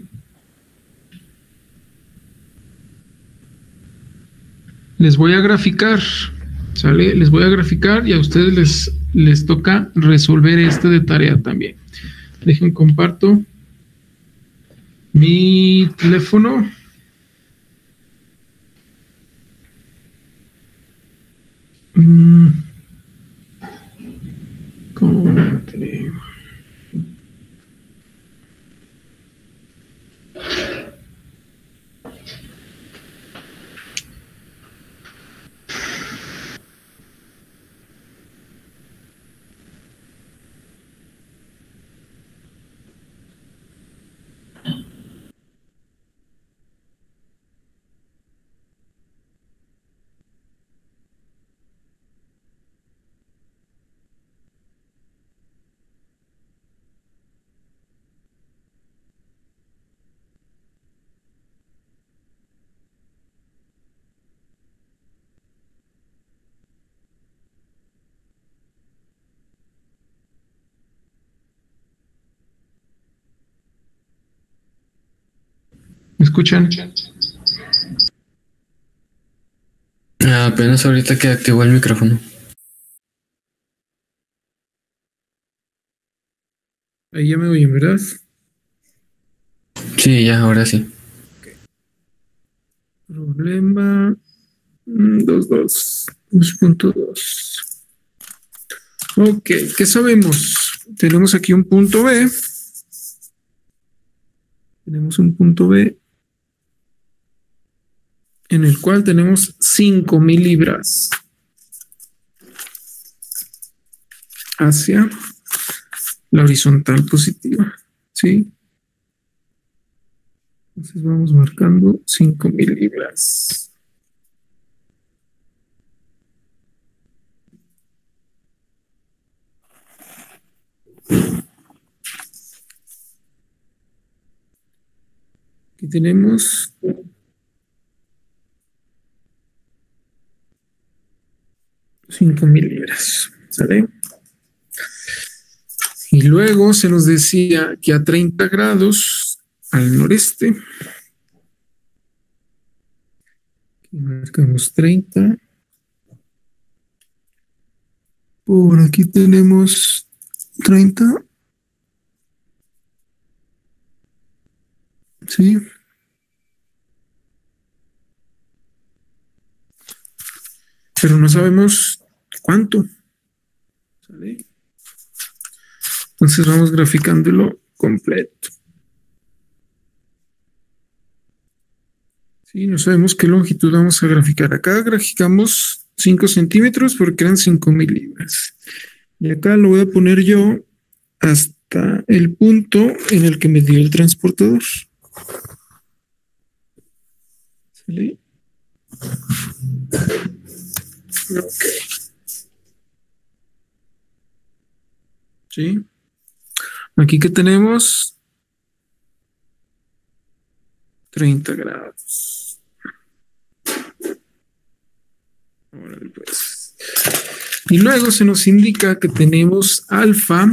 A: Les voy a graficar, ¿sale? Les voy a graficar y a ustedes les toca resolver este de tarea también. Dejen, comparto mi teléfono. Compartir. ¿Me escuchan?
C: Apenas ahorita que activó el micrófono.
A: Ahí ya me oyen, ¿verdad?
C: Sí, ya, ahora sí.
A: Problema 2.2. Ok, ¿qué sabemos? Tenemos aquí un punto B. Tenemos un punto B en el cual tenemos 5,000 libras hacia la horizontal positiva, ¿sí? Entonces vamos marcando 5,000 libras. Aquí tenemos 5,000 libras, ¿sale? Y luego se nos decía que a 30 grados al noreste, aquí marcamos 30. Por aquí tenemos 30. ¿Sí? Pero no sabemos cuánto. ¿Sale? Entonces vamos graficándolo completo. Sí, no sabemos qué longitud vamos a graficar. Acá graficamos 5 centímetros porque eran 5,000 libras. Y acá lo voy a poner yo hasta el punto en el que me dio el transportador. ¿Sale? Ok. ¿Sí? Aquí que tenemos 30 grados. Órale, pues. Y luego se nos indica que tenemos alfa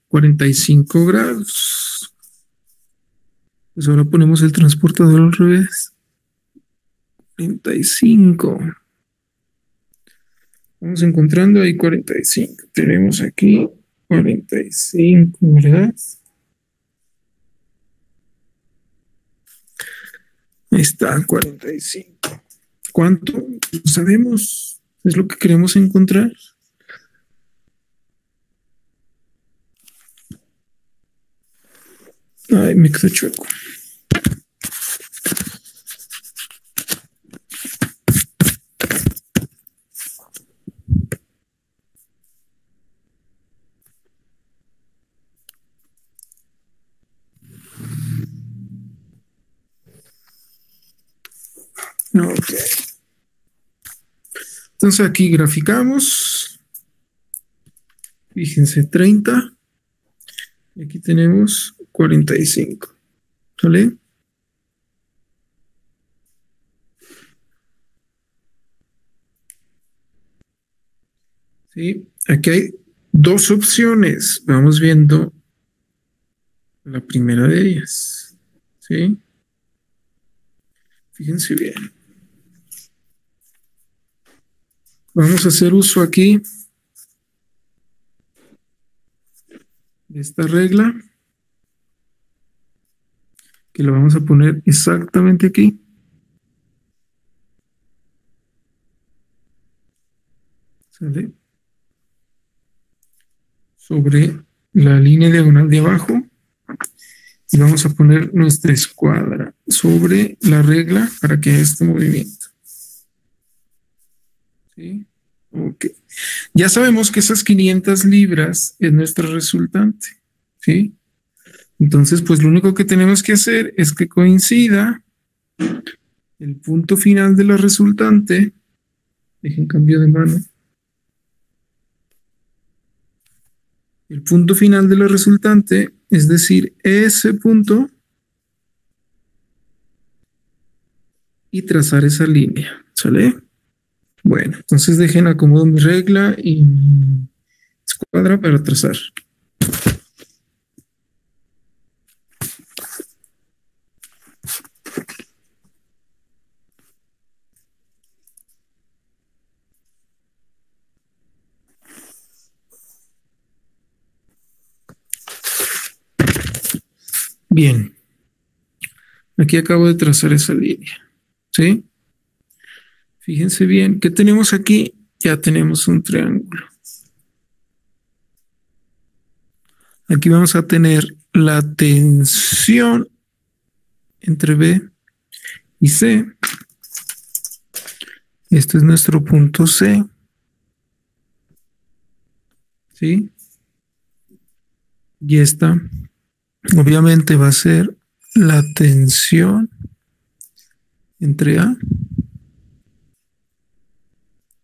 A: 45 grados. Pues ahora ponemos el transportador al revés. 45. Vamos encontrando ahí 45. Tenemos aquí 45, ¿verdad? Ahí está, 45. ¿Cuánto? No sabemos. Es lo que queremos encontrar. Ay, me quedó chueco. Ok. Entonces aquí graficamos. Fíjense, 30. Y aquí tenemos 45. ¿Sale? Sí, aquí hay dos opciones. Vamos viendo la primera de ellas. ¿Sí? Fíjense bien. Vamos a hacer uso aquí de esta regla, que la vamos a poner exactamente aquí. ¿Sale? Sobre la línea diagonal de abajo. Y vamos a poner nuestra escuadra sobre la regla para que haya este movimiento. ¿Sí? Ok. Ya sabemos que esas 500 libras es nuestra resultante. ¿Sí? Entonces, pues lo único que tenemos que hacer es que coincida el punto final de la resultante. Dejen cambio de mano. El punto final de la resultante, es decir, ese punto, y trazar esa línea. ¿Sale? Bueno, entonces dejen acomodo mi regla y mi escuadra para trazar. Bien. Aquí acabo de trazar esa línea. ¿Sí? Fíjense bien, ¿qué tenemos aquí? Ya tenemos un triángulo. Aquí vamos a tener la tensión entre B y C. Este es nuestro punto C. ¿Sí? Y esta, obviamente, va a ser la tensión entre A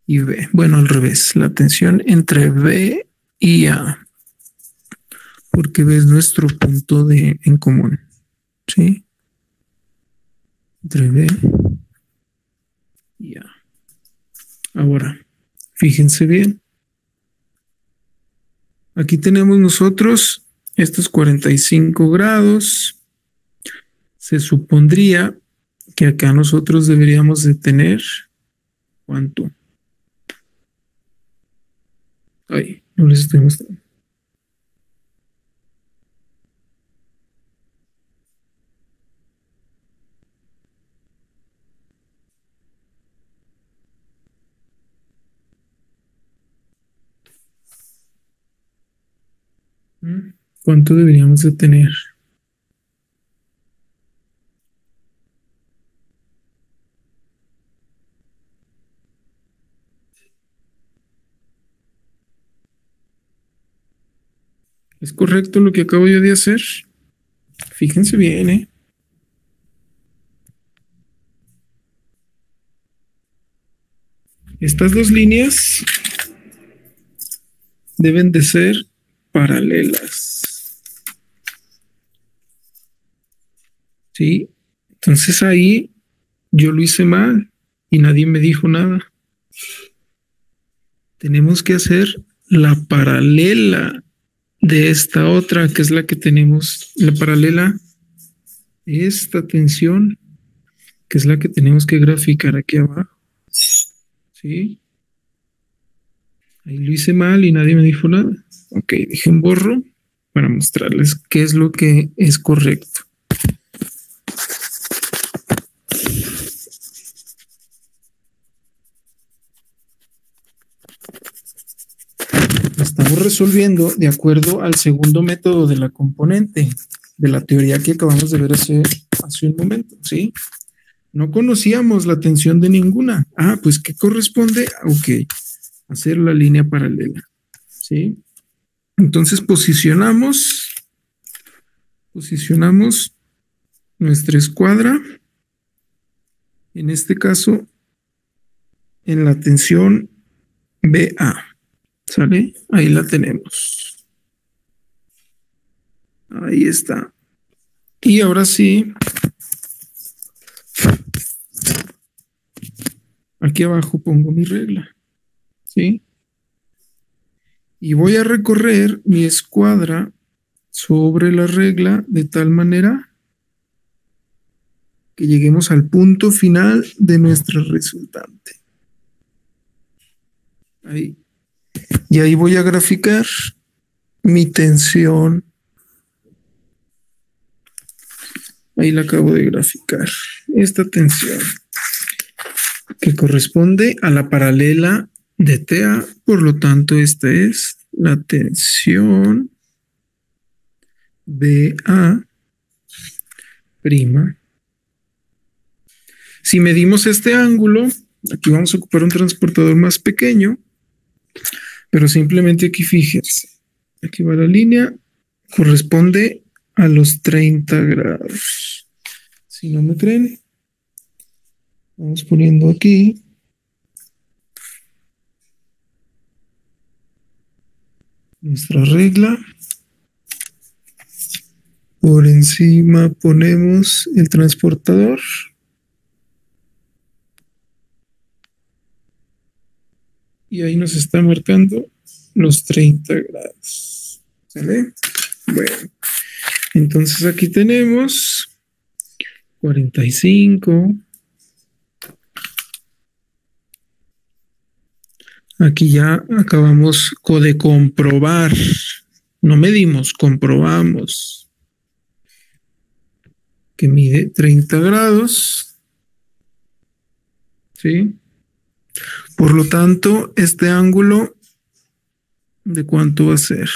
A: y B. Bueno, al revés, la tensión entre B y A, porque B es nuestro punto en común. ¿Sí? Entre B y A. Ahora, fíjense bien. Aquí tenemos nosotros estos 45 grados. Se supondría que acá nosotros deberíamos de tener, ¿cuánto? Ay, no les estoy mostrando. ¿Cuánto deberíamos de tener? ¿Es correcto lo que acabo yo de hacer? Fíjense bien, ¿eh? Estas dos líneas deben de ser paralelas. ¿Sí? Entonces ahí yo lo hice mal y nadie me dijo nada. Tenemos que hacer la paralela de esta otra, que es la que tenemos, la paralela, esta tensión, que es la que tenemos que graficar aquí abajo. ¿Sí? Ahí lo hice mal y nadie me dijo nada. Ok, dejé un borro para mostrarles qué es lo que es correcto. Estamos resolviendo de acuerdo al segundo método de la componente, de la teoría que acabamos de ver hace un momento, ¿sí? No conocíamos la tensión de ninguna. Ah, pues ¿qué corresponde? Ok, hacer la línea paralela, ¿sí? Entonces posicionamos nuestra escuadra, en este caso, en la tensión BA. ¿Sale? Ahí la tenemos. Ahí está. Y ahora sí, aquí abajo pongo mi regla. ¿Sí? Y voy a recorrer mi escuadra sobre la regla de tal manera que lleguemos al punto final de nuestra resultante. Ahí. Y ahí voy a graficar mi tensión. Ahí la acabo de graficar. Esta tensión que corresponde a la paralela de TA. Por lo tanto, esta es la tensión BA prima. Si medimos este ángulo, aquí vamos a ocupar un transportador más pequeño. Pero simplemente aquí fíjense, aquí va la línea, corresponde a los 30 grados. Si no me creen, vamos poniendo aquí. Nuestra regla. Por encima ponemos el transportador. Y ahí nos está marcando los 30 grados. ¿Sale? Bueno, entonces aquí tenemos 45. Aquí ya acabamos de comprobar. No medimos, comprobamos. que mide 30 grados. ¿Sí? Por lo tanto, este ángulo, ¿de cuánto va a ser?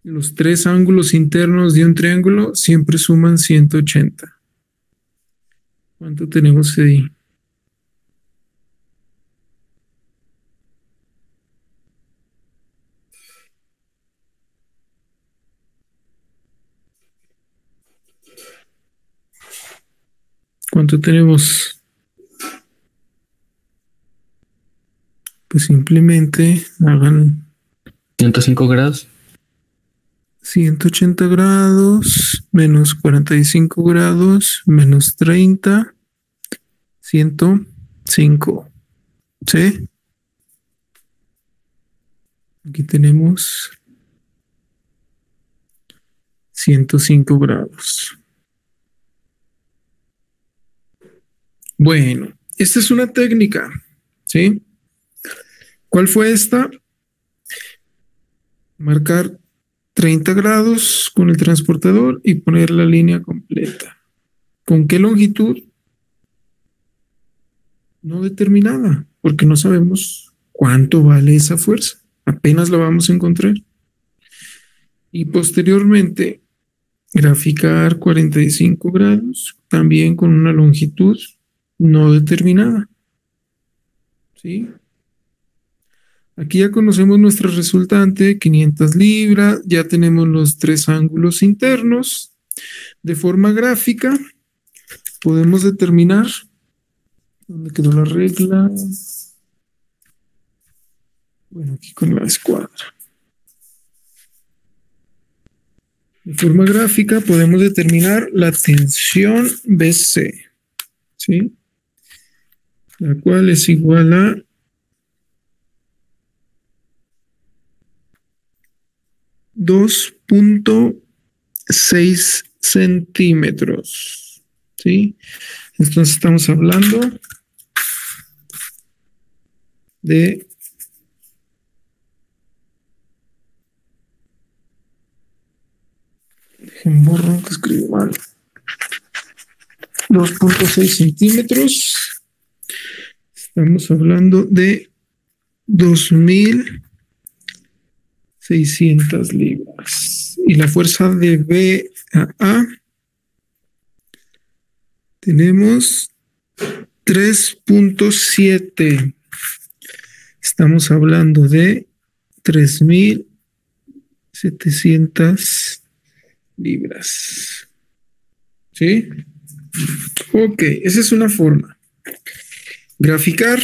A: Los tres ángulos internos de un triángulo siempre suman 180. ¿Cuánto tenemos ahí? ¿Cuánto tenemos? Pues simplemente hagan
C: 105 grados.
A: 180 grados menos 45 grados menos 30, 105. ¿Sí? Aquí tenemos 105 grados. Bueno, esta es una técnica, ¿sí? ¿Cuál fue esta? Marcar 30 grados con el transportador y poner la línea completa. ¿Con qué longitud? No determinada, porque no sabemos cuánto vale esa fuerza. Apenas la vamos a encontrar. Y posteriormente, graficar 45 grados, también con una longitud no determinada. ¿Sí? Aquí ya conocemos nuestra resultante, 500 libras, ya tenemos los tres ángulos internos. De forma gráfica, podemos determinar dónde quedó la regla. Bueno, aquí con la escuadra. De forma gráfica podemos determinar la tensión BC, ¿sí? La cual es igual a 2.6 centímetros, ¿sí? Entonces estamos hablando de dejen borro que escribí mal. 2.6 centímetros. Estamos hablando de 2.600 libras. Y la fuerza de B a A tenemos 3.7. Estamos hablando de 3.700 libras. ¿Sí? Ok, esa es una forma. Graficar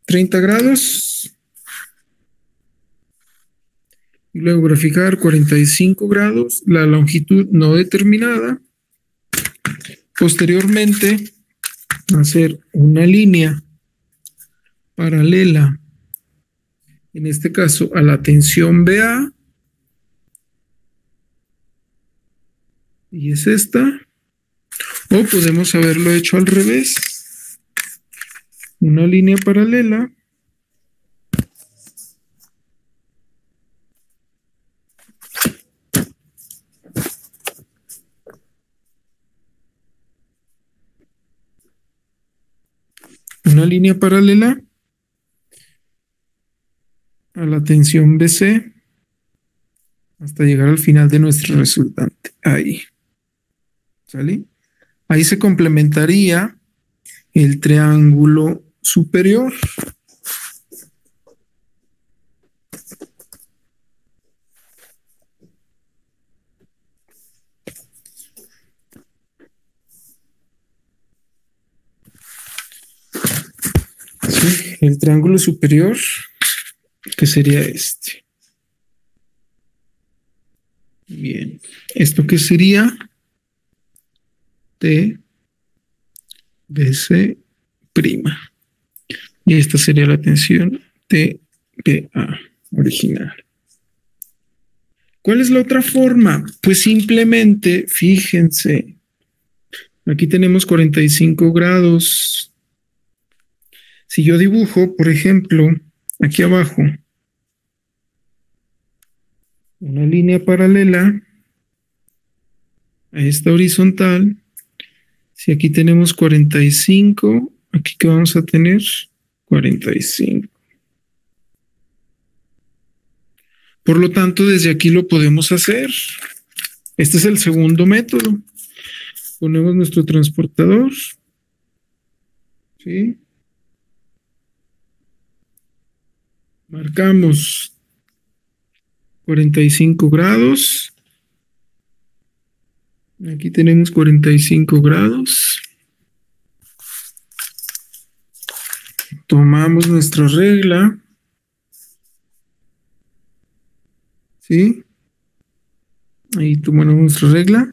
A: 30 grados. Y luego graficar 45 grados, la longitud no determinada. Posteriormente, hacer una línea paralela, en este caso a la tensión BA. Y es esta. O podemos haberlo hecho al revés. Una línea paralela. Una línea paralela a la tensión BC hasta llegar al final de nuestro resultante. Ahí. ¿Sale? Ahí se complementaría el triángulo superior. Sí, el triángulo superior, que sería este. Bien, ¿esto qué sería? T, BC'. Y esta sería la tensión TBA original. ¿Cuál es la otra forma? Pues simplemente, fíjense, aquí tenemos 45 grados. Si yo dibujo, por ejemplo, aquí abajo, una línea paralela, a esta horizontal, si aquí tenemos 45, aquí que vamos a tener 45. Por lo tanto, desde aquí lo podemos hacer. Este es el segundo método. Ponemos nuestro transportador. ¿Sí? Marcamos 45 grados. Aquí tenemos 45 grados. Tomamos nuestra regla. ¿Sí? Ahí tomamos nuestra regla.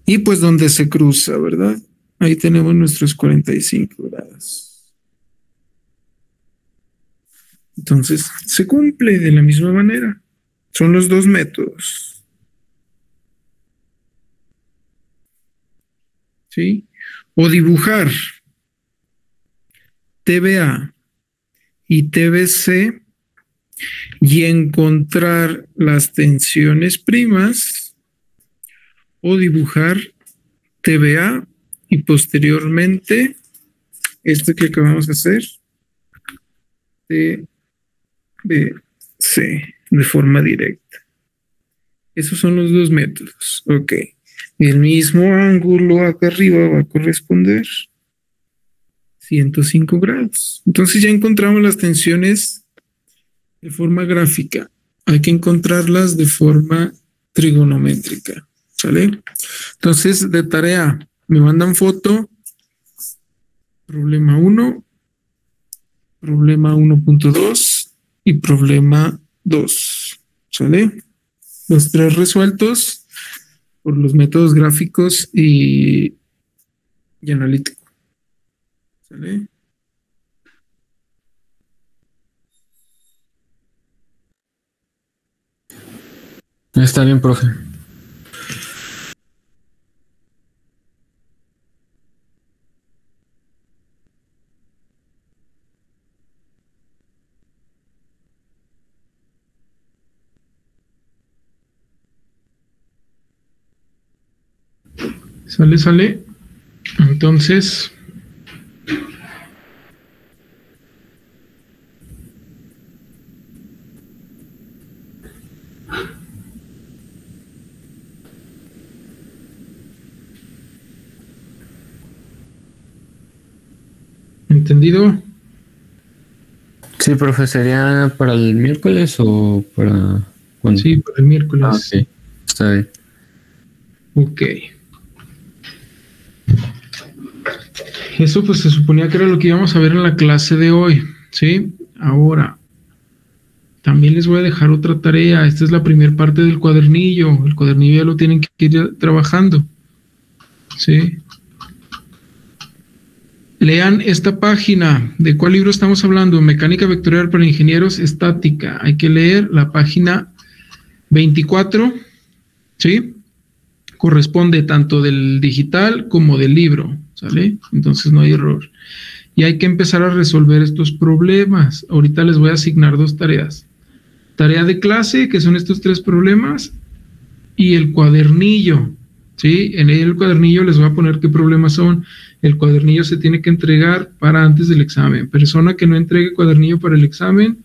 A: Y pues donde se cruza, ¿verdad? Ahí tenemos nuestros 45 grados. Entonces, se cumple de la misma manera. Son los dos métodos. ¿Sí? O dibujar TVA y TBC y encontrar las tensiones primas, o dibujar TVA y posteriormente esto que acabamos de hacer, TBC, de forma directa. Esos son los dos métodos. Ok. El mismo ángulo acá arriba va a corresponder 105 grados. Entonces ya encontramos las tensiones de forma gráfica. Hay que encontrarlas de forma trigonométrica. ¿Sale? Entonces, de tarea, me mandan foto. Problema 1, problema 1.2 y problema 2. ¿Sale? Los tres resueltos por los métodos gráficos y analítico. ¿Sale?
C: Está bien, profe.
A: Sale. Entonces, ¿entendido?
C: Sí, profe, ¿sería para el miércoles o para cuándo?
A: Sí, para el miércoles.
C: Ah, ok. Está bien.
A: Ok. Eso pues se suponía que era lo que íbamos a ver en la clase de hoy, ¿sí? Ahora, también les voy a dejar otra tarea. Esta es la primera parte del cuadernillo. El cuadernillo ya lo tienen que ir trabajando, ¿sí? Lean esta página. ¿De cuál libro estamos hablando? Mecánica vectorial para ingenieros estática. Hay que leer la página 24, ¿sí? Corresponde tanto del digital como del libro, ¿sale? Entonces no hay error. Y hay que empezar a resolver estos problemas. Ahorita les voy a asignar dos tareas. Tarea de clase, que son estos tres problemas, y el cuadernillo, ¿sí? En el cuadernillo les voy a poner qué problemas son. El cuadernillo se tiene que entregar para antes del examen. Persona que no entregue cuadernillo para el examen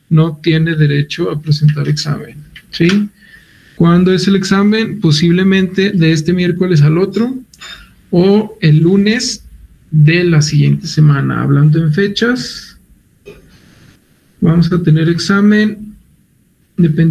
A: no tiene derecho a presentar examen, ¿sí? ¿Cuándo es el examen? Posiblemente de este miércoles al otro o el lunes de la siguiente semana. Hablando en fechas, vamos a tener examen dependiendo